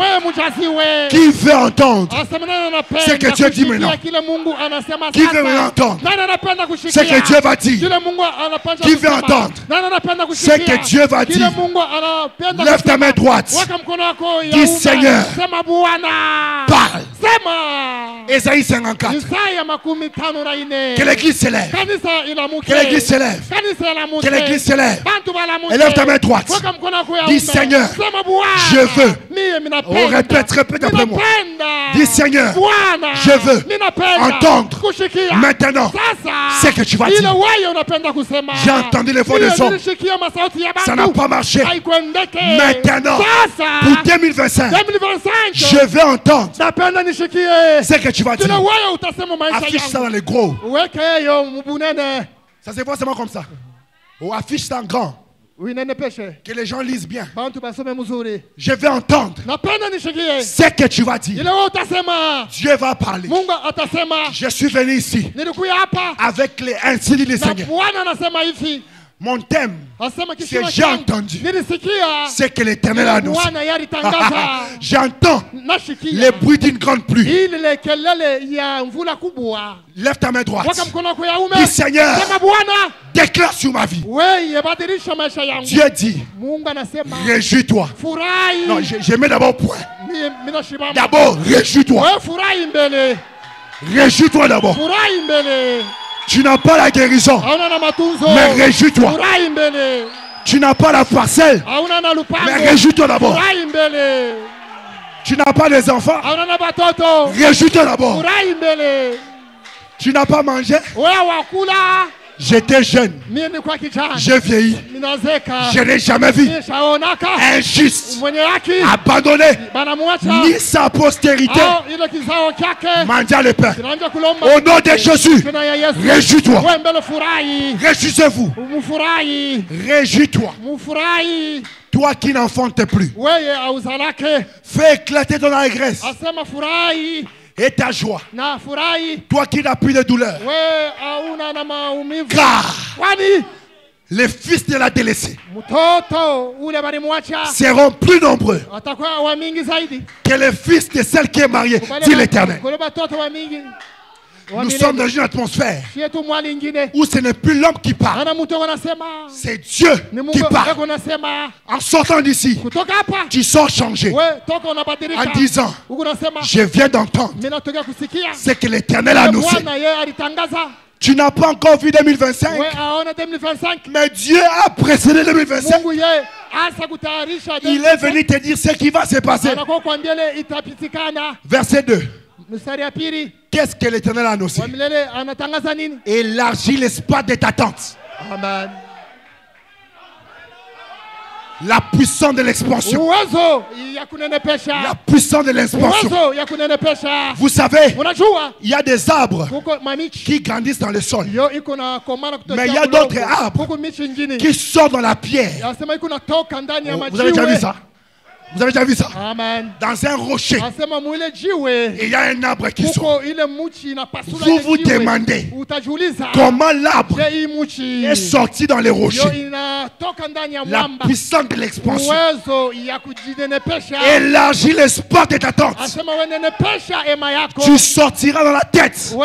Qui veut entendre ce que Dieu dit maintenant? Qui veut entendre ce que Dieu va dire? Qui veut entendre ce que Dieu va dire? Lève ta main droite. Dis Seigneur, parle. Ésaïe 54. Que l'église s'élève. Que l'église s'élève. Que l'église s'élève. Et lève ta main droite. Dis Seigneur, je veux. On répète après moi. Dis Seigneur, je veux entendre maintenant ce que tu vas dire. J'ai entendu les voix des hommes. Ça n'a pas marché. Maintenant, pour 2025, je vais entendre ce que tu vas dire. Affiche ça dans les gros. Ça se voit seulement comme ça. Ou affiche ça en grand. Que les gens lisent bien. Je vais entendre ce que tu vas dire. Dieu va parler. Je suis venu ici avec les ainsi dit le Seigneur. Mon thème, c'est j'ai entendu, c'est que l'Éternel a annoncé. J'entends le bruit d'une grande pluie. Lève ta main droite. Dis Seigneur, déclare sur ma vie. Dieu dit, réjouis-toi. Non, je mets d'abord point. D'abord, réjouis-toi. Réjouis-toi d'abord. Tu n'as pas la guérison, mais réjouis-toi. Tu n'as pas la parcelle, mais réjouis-toi d'abord. Tu n'as pas des enfants, réjouis-toi d'abord. Tu n'as pas mangé. J'étais jeune, j'ai vieilli, je n'ai jamais vu injuste, abandonné, ni sa postérité mendier le pain. Au nom de Jésus, réjouis-toi, réjouissez-vous, réjouis-toi. Toi qui n'enfantes plus, fais éclater ton allégresse et ta joie. Toi qui n'as plus de douleur, car les fils de la délaissée seront plus nombreux que les fils de celle qui est mariée, dit l'Éternel. Nous sommes dans une atmosphère où ce n'est plus l'homme qui parle, c'est Dieu qui parle. En sortant d'ici, tu sors changé en disant, je viens d'entendre ce que l'Éternel a annoncé. Tu n'as pas encore vu 2025, mais Dieu a précédé 2025. Il est venu te dire ce qui va se passer. Verset 2. Qu'est-ce que l'Éternel a annoncé? Élargis l'espace de ta tente. Amen. La puissance de l'expansion. La puissance de l'expansion. Vous savez, il y a des arbres qui grandissent dans le sol. Mais il y a d'autres arbres qui sortent dans la pierre. Vous avez déjà vu ça? Vous avez déjà vu ça? Amen. Dans un rocher, il y a un arbre qui sort. Vous vous demandez comment l'arbre est sorti dans les rochers. La puissance de l'expansion. Élargis l'espace de ta tente. Tu sortiras dans la tête.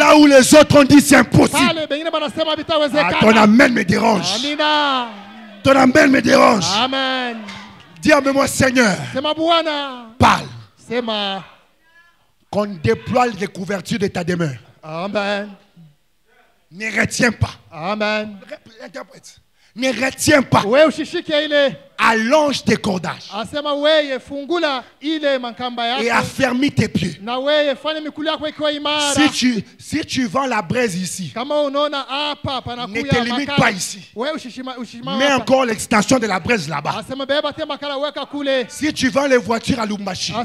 Là où les autres ont dit c'est impossible. Ah, ton amen me dérange. Ton amen me dérange. Amen. Dis à moi, Seigneur, parle. Qu'on déploie les couvertures de ta demeure. Amen. Ne retiens pas. Amen. Interprète. Ne retiens pas. Allonge tes cordages. Et affermis tes pieds. Si tu vends la braise ici, ne te limite pas ici. Mets encore l'extension de la braise là-bas. Si tu vends les voitures à Lubumbashi, vends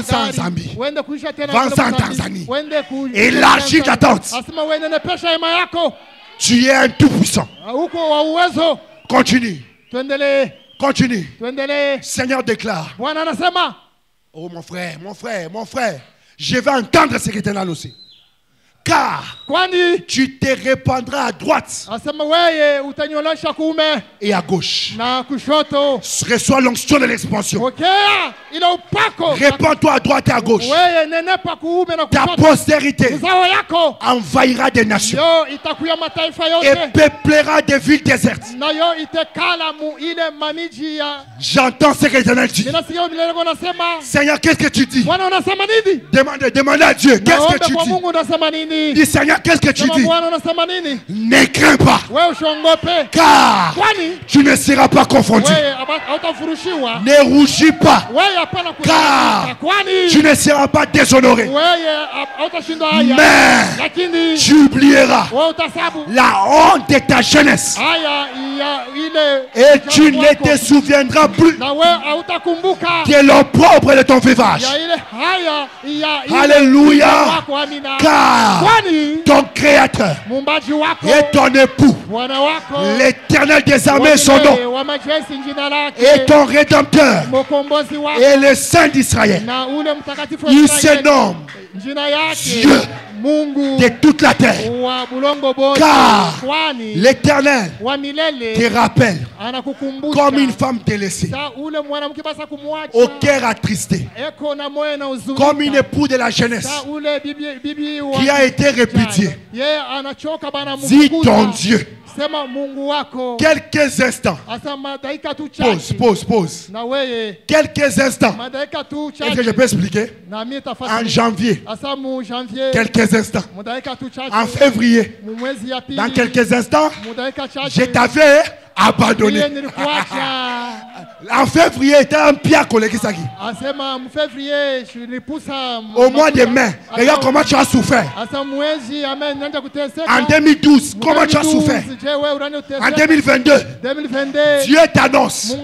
ça en Zambie, vends ça en Tanzanie. Élargis ta tente. Tu es un tout-puissant. Continue. Continue. Seigneur déclare. Oh mon frère, je vais entendre ce que tu as aussi. Car tu te répandras à droite et à gauche. Reçois l'onction de l'expansion. Répands-toi à droite et à gauche. Ta postérité envahira des nations et peuplera des villes désertes. J'entends ce que l'Éternel dit. Seigneur, qu'est-ce que tu dis? Demande à Dieu, qu'est-ce que tu dis? Dis Seigneur, qu'est-ce que tu dis? Ne crains pas, car tu ne seras pas confondu. Ne rougis pas, car tu ne seras pas déshonoré. Mais tu oublieras la honte de ta jeunesse et tu ne te souviendras plus de l'opprobre de ton veuvage. Alléluia, car ton créateur et ton époux, l'Éternel des armées, son nom, et ton rédempteur et le Saint d'Israël. Il se nomme Dieu de toute la terre, car l'Éternel te rappelle comme une femme délaissée, au cœur attristé, comme une époux de la jeunesse qui a été répudié. Dis ton Dieu. Quelques instants. Pause. Quelques instants. Est-ce que je peux expliquer? En janvier. Quelques instants. En février. Dans quelques instants, je t'avais abandonné. En février, était un pire collègue. Au mois de mai, regarde comment tu as souffert. En 2012, comment tu as souffert. En 2022, Dieu t'annonce.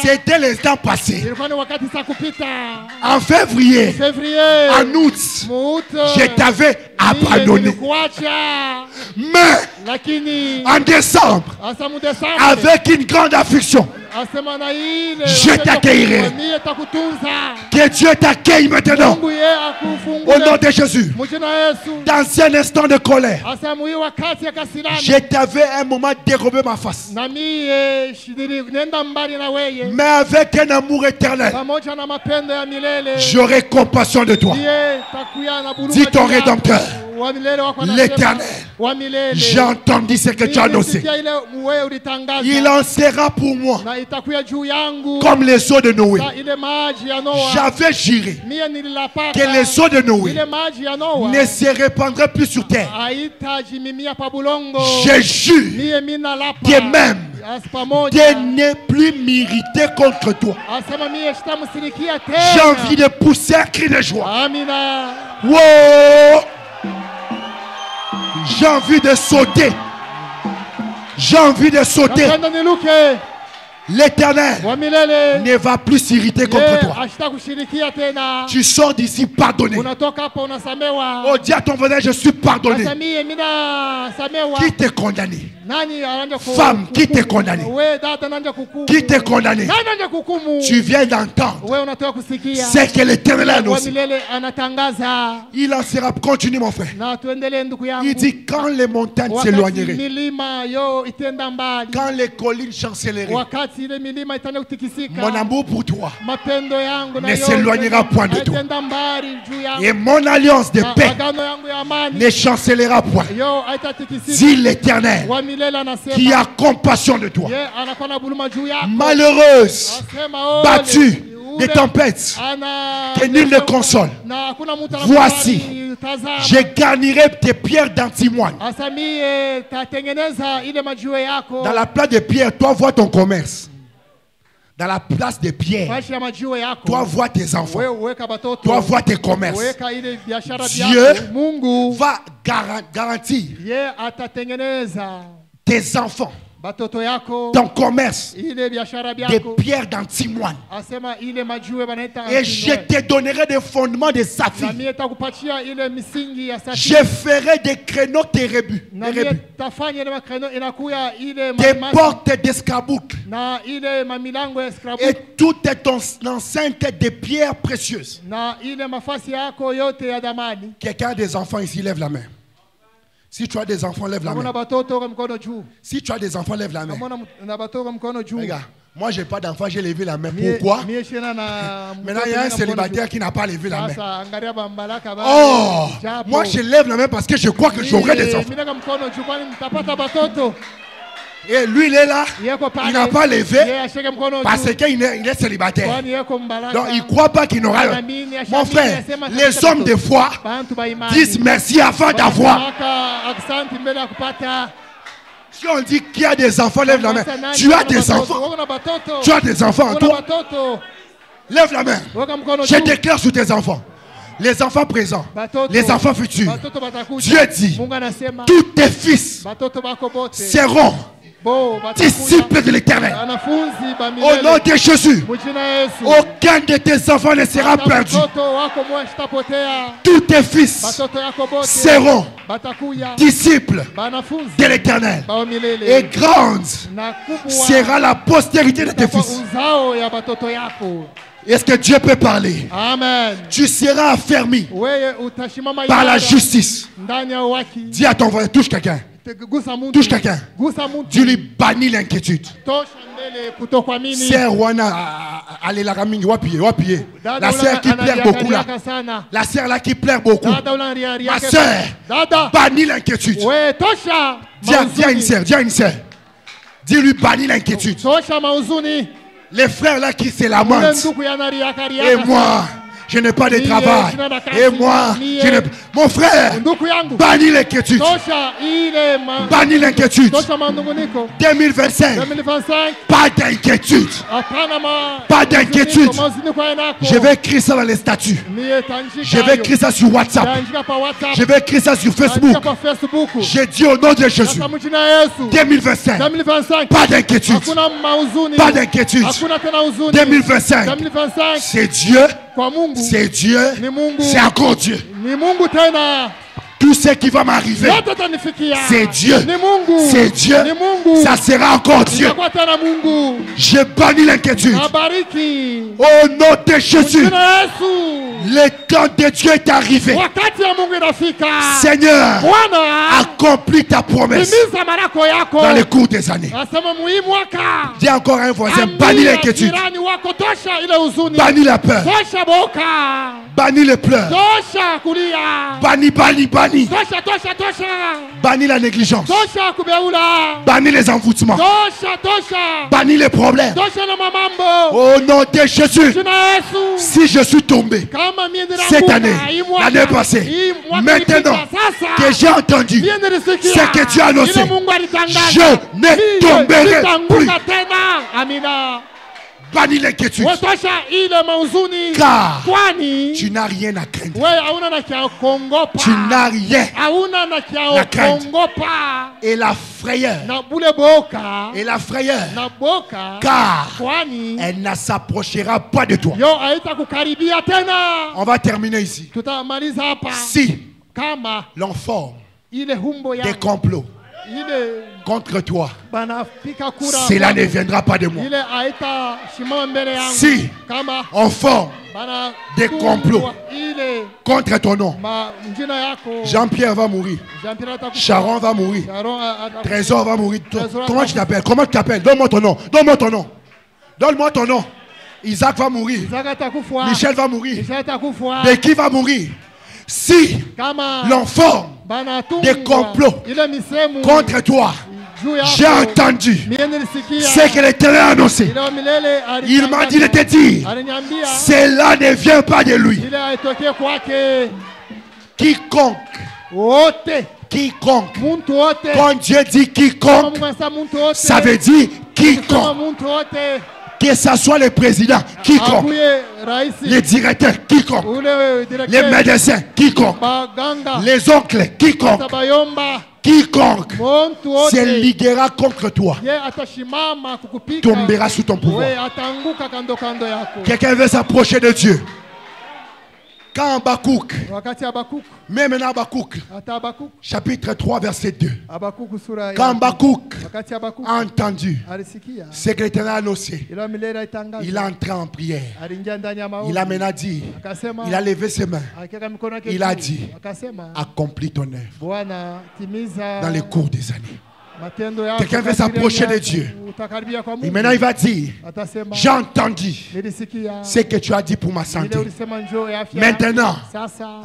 C'était l'instant passé. En février, en août, je t'avais abandonné. Mais en décembre, avec une grande affliction, je t'accueillerai. Que Dieu t'accueille maintenant. Au nom de Jésus. Dans un instant de colère, je t'avais un moment dérobé ma face. Mais avec un amour éternel, j'aurai compassion de toi. Dis ton Rédempteur, l'Éternel. J'ai entendu ce que tu as annoncé. Il en sera pour moi comme les eaux de Noé. J'avais juré que les eaux de Noé ne se répandraient plus sur terre. Je jure que même de ne plus m'irriter contre toi. J'ai envie de pousser un cri de joie. Wow! J'ai envie de sauter. J'ai envie de sauter. L'Éternel ne va plus s'irriter contre toi. Tu sors d'ici pardonné. Oh, dis à ton voisin, je suis pardonné. Qui t'est condamné? Femme, qui t'est condamné? Qui t'est condamné? Tu viens d'entendre c'est que l'Éternel a annoncé. Il en sera. Continue mon frère. Il dit quand les montagnes s'éloigneraient, quand les collines chancelleraient, mon amour pour toi ne s'éloignera point de toi. Et mon alliance de paix ne chancellera point. Dis l'Éternel qui a compassion de toi. Malheureuse, battue des tempêtes, que nul ne console. Voici, Je garnirai tes pierres d'antimoine. Dans la place de pierre, toi vois ton commerce. Dans la place de pierre, toi vois tes enfants. Toi vois tes commerces. Dieu va garantir tes enfants, ton commerce, des pierres d'antimoine. Et je te donnerai des fondements de saphir. Je ferai des créneaux térébus, des portes d'escarboucle, et tout est ton enceinte de pierres précieuses. Quelqu'un a des enfants ici, lève la main. Si tu as des enfants, lève la main. Si tu as des enfants, lève la main. Regarde, moi j'ai pas d'enfants, j'ai levé la main. Pourquoi? Maintenant il y a un célibataire qui n'a pas levé la main. Oh, moi je lève la main parce que je crois que j'aurai des enfants. Et lui il est là, il n'a pas levé parce qu'il est célibataire. Donc il ne croit pas qu'il n'aura. Mon frère, les hommes de foi disent merci avant d'avoir. Si on dit qu'il y a des enfants, lève la main. Tu as des enfants. Tu as des enfants, toi. Lève la main. Je déclare sur tes enfants. Les enfants présents, les enfants futurs. Dieu dit, tous tes fils seront disciples de l'Éternel. Au nom de Jésus, aucun de tes enfants ne sera perdu. Tous tes fils seront disciples de l'Éternel. Et grande sera la postérité de tes fils. Est-ce que Dieu peut parler? Amen. Tu seras affermi par la justice. Dis à ton voisin, touche quelqu'un. Touche quelqu'un. Dieu lui bannit l'inquiétude. Sœur Wana, allez la ramine, wapier. La sœur qui pleure beaucoup là. La sœur là qui pleure beaucoup. Ma sœur, bannit l'inquiétude. Dis à une sœur. Dis-lui bannit l'inquiétude. Les frères là qui se lamentent. Et moi, je n'ai pas de travail. Et moi, je n'ai pas. Mon frère, bannis l'inquiétude. Bannis l'inquiétude. 2025. Pas d'inquiétude. Pas d'inquiétude. Je vais écrire ça dans les statuts. Je vais écrire ça sur WhatsApp. Je vais écrire ça sur Facebook. Je dis au nom de Jésus. 2025. Pas d'inquiétude. Pas d'inquiétude. 2025. C'est Dieu. C'est Dieu. C'est encore Dieu. Tout ce qui va m'arriver, c'est Dieu. C'est Dieu. Ça sera encore Dieu. Je bannis l'inquiétude. Au nom de Jésus, le temps de Dieu est arrivé. Seigneur, accomplis ta promesse dans le cours des années. Dis encore à un voisin, bannis l'inquiétude. Bannis la peur. Bannis le pleurs. Bannis. Bannis la négligence. Bannis les envoûtements. Bannis les problèmes. Au nom de Jésus. Si je suis tombé cette année, l'année passée, maintenant que j'ai entendu ce que Dieu a annoncé, je ne tomberai plus. Bannis l'inquiétude. Car tu n'as rien à craindre. Tu n'as rien à craindre. Et la frayeur. Car elle ne s'approchera pas de toi. On va terminer ici. Si l'on forme des complots contre toi, cela ne viendra pas de moi. Si on forme des complots contre ton nom, Jean-Pierre va mourir, Sharon va mourir, Trésor va mourir. Comment tu t'appelles? Comment tu t'appelles? Donne-moi ton nom. Donne-moi ton nom. Donne-moi ton nom. Isaac va mourir. Michel va mourir. Becky va mourir. Si l'on forme des complots contre toi, j'ai entendu ce que l'Éternel a annoncé. Il m'a dit de te dire, cela ne vient pas de lui. Quiconque. Quiconque. Quand Dieu dit quiconque, ça veut dire quiconque. Que ce soit le président, quiconque. Les directeurs, quiconque. Les médecins, quiconque. Les oncles, quiconque. Quiconque se liguera contre toi tombera sous ton pouvoir. Quelqu'un veut s'approcher de Dieu. Quand Habakkuk, même en Habakkuk, chapitre 3, verset 2, quand Habakkuk a entendu ce que l'Éternel a annoncé, il a entré en prière. Il a maintenant dit, il a levé ses mains, il a dit, accomplis ton œuvre dans les cours des années. Quelqu'un veut s'approcher de Dieu. Et maintenant il va dire, j'ai entendu ce que tu as dit pour ma santé. Maintenant,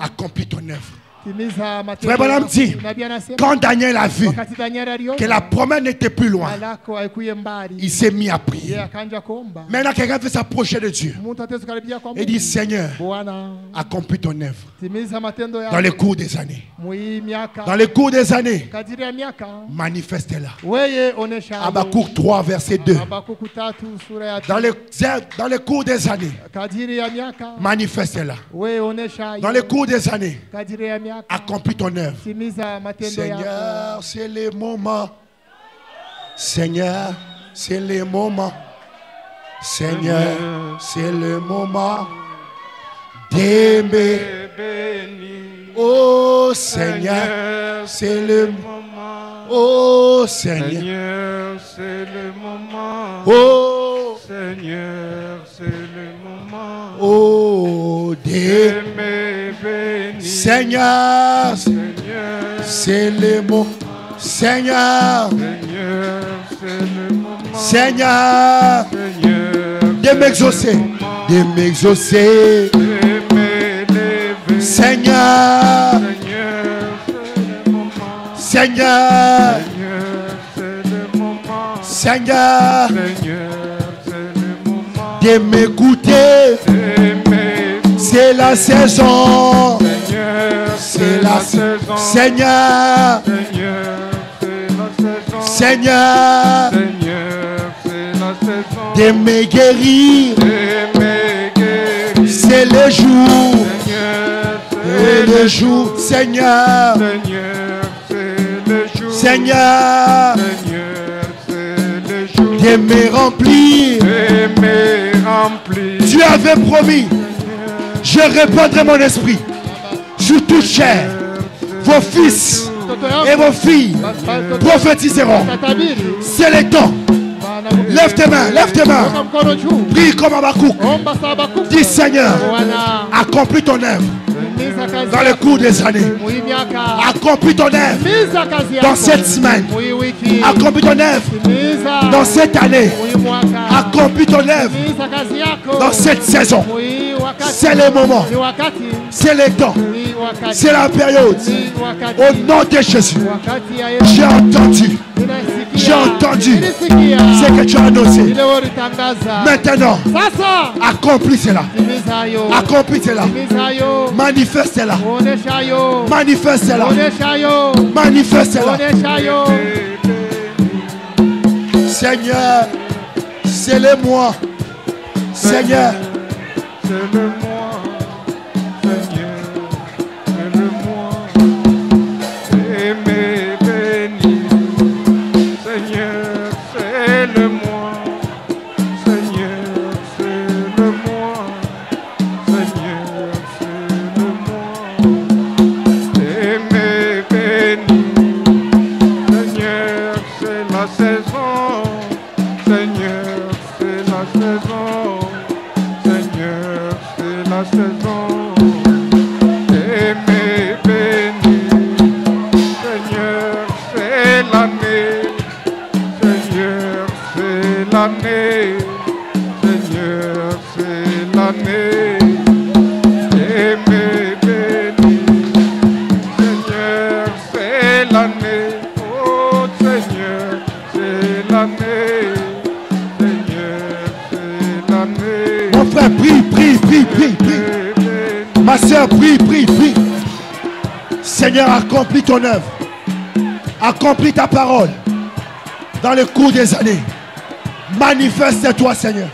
accomplis ton œuvre. Frère Branham dit, quand Daniel a vu que la promesse n'était plus loin, il s'est mis à prier. Maintenant, quelqu'un veut s'approcher de Dieu et dit, Seigneur, accomplis ton œuvre dans les cours des années. Dans les cours des années, manifeste-la. Habakkuk 3, verset 2. Dans les cours des années, manifeste-la. Dans les cours des années, accomplis ton œuvre. Seigneur, c'est le moment. Seigneur, c'est le moment. Seigneur, c'est le moment d'aimer. Oh Seigneur, c'est le moment. Oh Seigneur, c'est le moment. Oh Seigneur, c'est le moment. Oh d'aimer. Seigneur, c'est le mot. Seigneur, Seigneur, de m'exaucer, Seigneur, Seigneur, Seigneur, de m'écouter. C'est la saison. C'est la saison. Seigneur. Seigneur. De me guérir. C'est le jour. Et le jour. Seigneur. Seigneur. De me remplir. Tu avais promis. Je répandrai mon esprit sur toute chair. Vos fils et vos filles prophétiseront. C'est le temps. Lève tes mains, lève tes mains. Prie comme Habakkuk. Dis Seigneur, accomplis ton œuvre dans le cours des années. Accomplis ton œuvre dans cette semaine. Accomplis ton œuvre dans cette année. Accomplis ton œuvre dans cette saison. C'est le moment. C'est le temps. C'est la période. Au nom de Jésus. J'ai entendu. J'ai entendu ce que tu as annoncé. Maintenant, accomplis cela. Accomplis cela. Manifeste cela. Manifeste cela. Manifeste cela. Seigneur, c'est le moi. Seigneur, c'est le moi. Seigneur, c'est le moi. Aimé, béni. Seigneur, c'est le moi. Seigneur, c'est le moi. Seigneur, c'est le moi. Aimé, béni. Seigneur, c'est la saison. Seigneur, c'est la saison. Seigneur, c'est la saison. Aimé, béni. Seigneur, c'est l'année. Seigneur, c'est l'année. Seigneur, c'est l'année. Aimé, béni. Seigneur, c'est l'année. Oh Seigneur, c'est l'année. Seigneur, c'est l'année. Mon frère, prie, prie, prie, prie, prie. Ma soeur, prie, prie, prie. Seigneur, accomplis ton œuvre. Accomplis ta parole dans le cours des années. Manifeste-toi, Seigneur.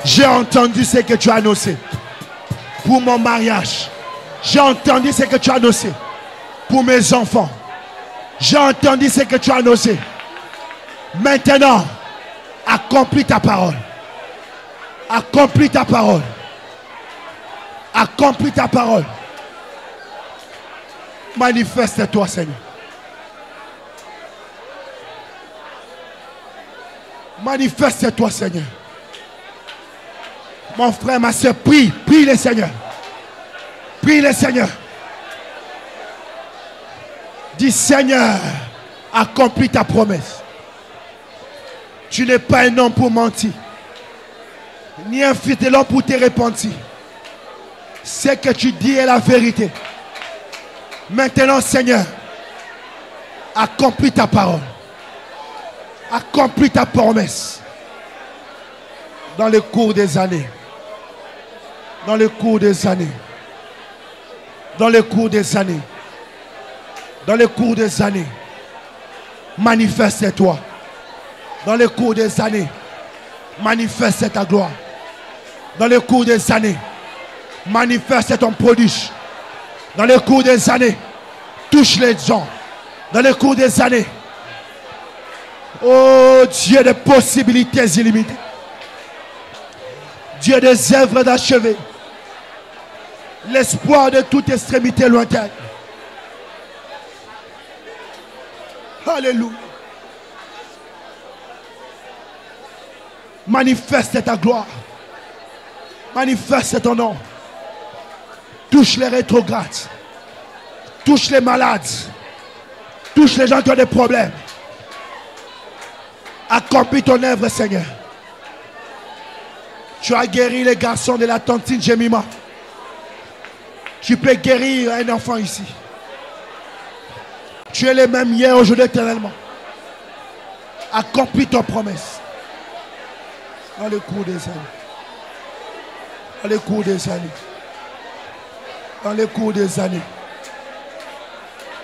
J'ai entendu ce que tu as annoncé pour mon mariage. J'ai entendu ce que tu as annoncé pour mes enfants. J'ai entendu ce que tu as annoncé. Maintenant, accomplis ta parole. Accomplis ta parole. Accomplis ta parole. Manifeste-toi, Seigneur. Manifeste-toi, Seigneur. Mon frère, ma soeur, prie. Prie le Seigneur. Prie le Seigneur. Dis, Seigneur, accomplis ta promesse. Tu n'es pas un homme pour mentir, ni un fils de l'homme pour te repentir. Ce que tu dis est la vérité. Maintenant, Seigneur, accomplis ta parole. Accomplis ta promesse. Dans le cours des années. Dans le cours des années. Dans le cours des années. Dans le cours des années. Manifeste-toi. Dans le cours des années. Manifeste ta gloire. Dans le cours des années. Manifeste ton prodige. Dans le cours des années. Touche les gens. Dans le cours des années. Oh Dieu de possibilités illimitées. Dieu des œuvres d'achever. L'espoir de toute extrémité lointaine. Alléluia. Manifeste ta gloire. Manifeste ton nom. Touche les rétrogrades. Touche les malades. Touche les gens qui ont des problèmes. Accomplis ton œuvre, Seigneur. Tu as guéri les garçons de la tontine Jemima. Tu peux guérir un enfant ici. Tu es le même hier, aujourd'hui, éternellement. Accomplis ton promesse. Dans le cours des années. Dans le cours des années. Dans le cours des années.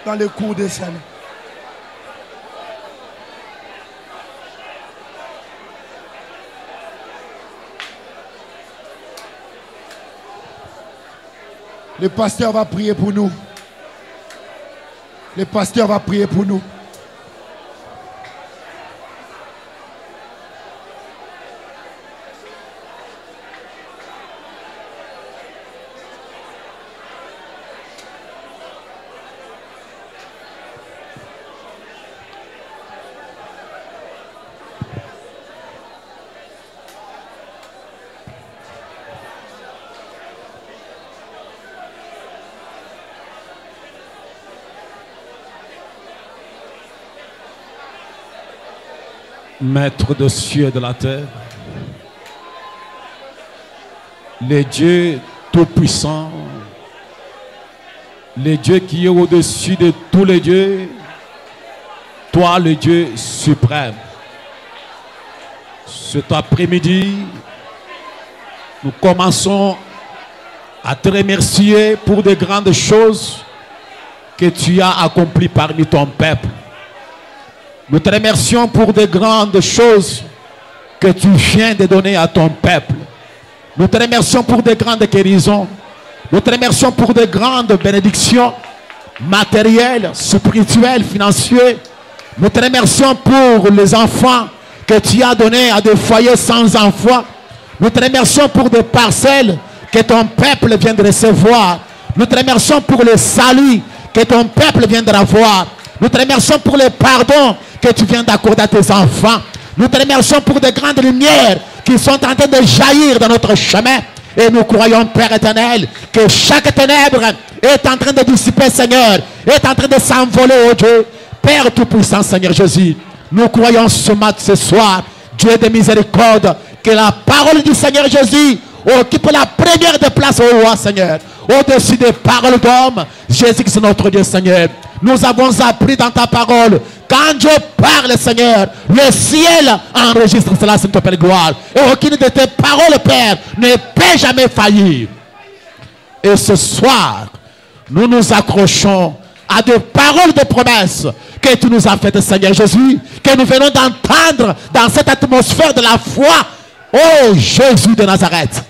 Dans le cours des années. Le pasteur va prier pour nous. Le pasteur va prier pour nous. Maître des cieux et de la terre, le Dieu tout-puissant, le Dieu qui est au-dessus de tous les dieux, toi le Dieu suprême. Cet après-midi, nous commençons à te remercier pour de grandes choses que tu as accomplies parmi ton peuple. Nous te remercions pour de grandes choses que tu viens de donner à ton peuple. Nous te remercions pour de grandes guérisons. Nous te remercions pour de grandes bénédictions matérielles, spirituelles, financières. Nous te remercions pour les enfants que tu as donnés à des foyers sans enfants. Nous te remercions pour des parcelles que ton peuple vient de recevoir. Nous te remercions pour le salut que ton peuple vient de avoir. Nous te remercions pour le pardon que tu viens d'accorder à tes enfants. Nous te remercions pour de grandes lumières qui sont en train de jaillir dans notre chemin. Et nous croyons, Père éternel, que chaque ténèbre est en train de dissiper, Seigneur, est en train de s'envoler, oh Dieu. Père tout-puissant, Seigneur Jésus, nous croyons ce soir, Dieu de miséricorde, que la parole du Seigneur Jésus occupe la première des places au roi, Seigneur. Au-dessus des paroles d'hommes, Jésus c'est notre Dieu, Seigneur. Nous avons appris dans ta parole, quand Dieu parle, Seigneur, le ciel enregistre cela, c'est ton Père gloire. Et aucune de tes paroles, Père, ne peut jamais faillir. Et ce soir, nous nous accrochons à des paroles de promesses que tu nous as faites, Seigneur Jésus, que nous venons d'entendre dans cette atmosphère de la foi. Oh Jésus de Nazareth,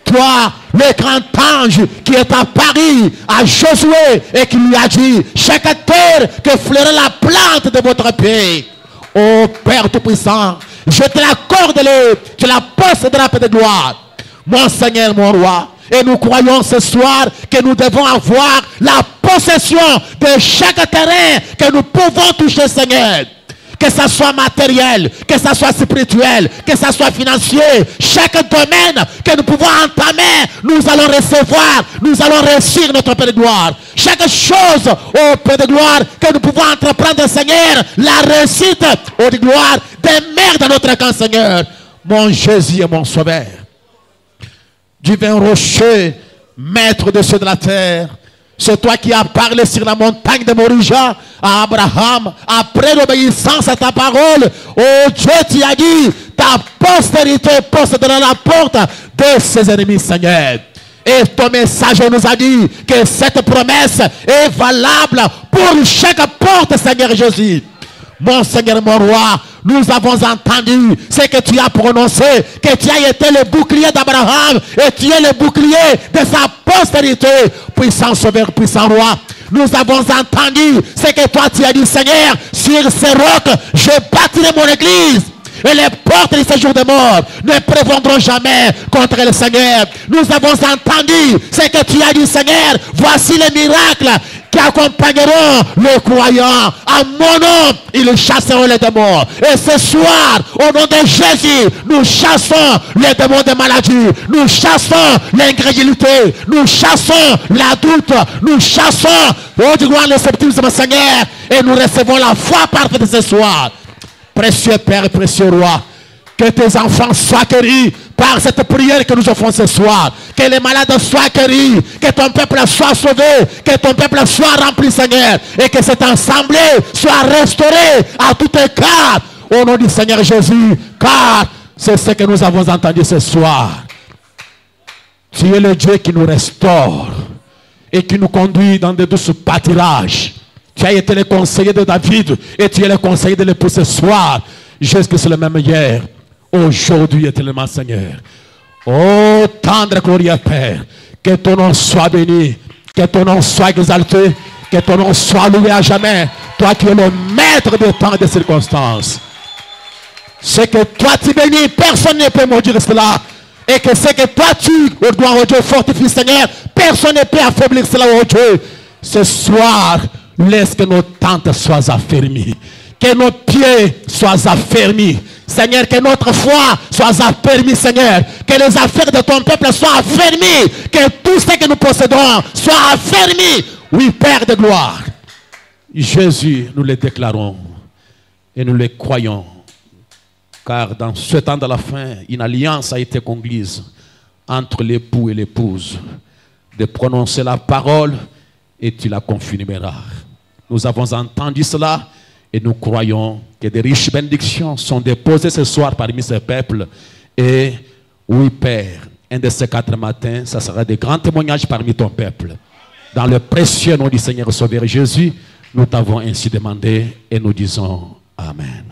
toi, le grand ange qui est apparu à Josué et qui lui a dit, chaque terre que fleurait la plante de votre pied. Oh Père Tout-Puissant, je te l'accorde, tu la posséderas de la paix de gloire. Mon Seigneur, mon roi, et nous croyons ce soir que nous devons avoir la possession de chaque terrain que nous pouvons toucher, Seigneur. Que ça soit matériel, que ça soit spirituel, que ça soit financier, chaque domaine que nous pouvons entamer, nous allons recevoir, nous allons réussir notre paix de gloire. Chaque chose, ô paix de gloire, que nous pouvons entreprendre, Seigneur, la réussite, ô de gloire, demeure dans notre camp, Seigneur. Mon Jésus et mon Sauveur, divin rocher, maître de ceux de la terre, c'est toi qui as parlé sur la montagne de Morija à Abraham, après l'obéissance à ta parole. Oh Dieu, tu as dit, ta postérité possédera la porte de ses ennemis, Seigneur. Et ton message nous a dit que cette promesse est valable pour chaque porte, Seigneur Jésus. Mon Seigneur, mon roi, nous avons entendu ce que tu as prononcé, que tu as été le bouclier d'Abraham et tu es le bouclier de sa postérité. Puissant Sauveur, puissant Roi, nous avons entendu ce que toi tu as dit, Seigneur, sur ces rocs, je bâtirai mon église. Et les portes de ce jour de mort ne prévendront jamais contre le Seigneur. Nous avons entendu ce que tu as dit, Seigneur. Voici les miracles qui accompagneront les croyants. À mon nom, ils chasseront les démons. Et ce soir, au nom de Jésus, nous chassons les démons de maladie. Nous chassons l'incrédulité. Nous chassons la doute. Nous chassons, oh du gloire, le scepticisme, Seigneur. Et nous recevons la foi parfaite de ce soir. Précieux Père et précieux Roi, que tes enfants soient guéris par cette prière que nous offrons ce soir. Que les malades soient guéris, que ton peuple soit sauvé, que ton peuple soit rempli, Seigneur. Et que cette assemblée soit restaurée à tout écart. Au nom du Seigneur Jésus, car c'est ce que nous avons entendu ce soir. Tu es le Dieu qui nous restaure et qui nous conduit dans de douces pâturages. Tu as été le conseiller de David et tu es le conseiller de l'époux ce soir. Jésus c'est le même hier, aujourd'hui éternellement, Seigneur. Oh, tendre glorieux Père, que ton nom soit béni, que ton nom soit exalté, que ton nom soit loué à jamais. Toi qui es le maître des temps et des circonstances. Ce que toi tu bénis, personne ne peut maudire cela. Et que ce que toi tu, gloire au Dieu, fortifie, Seigneur, personne ne peut affaiblir cela, oh Dieu. Ce soir, laisse que nos tentes soient affermies, que nos pieds soient affermis, Seigneur, que notre foi soit affermie, Seigneur, que les affaires de ton peuple soient affermies, que tout ce que nous possédons soit affermi. Oui, Père de gloire, Jésus, nous le déclarons et nous le croyons, car dans ce temps de la fin, une alliance a été conclue entre l'époux et l'épouse, de prononcer la parole et tu la confirmeras. Nous avons entendu cela et nous croyons que des riches bénédictions sont déposées ce soir parmi ce peuple. Et oui, Père, un de ces 4 matins, ça sera des grands témoignages parmi ton peuple. Dans le précieux nom du Seigneur Sauveur Jésus, nous t'avons ainsi demandé et nous disons Amen.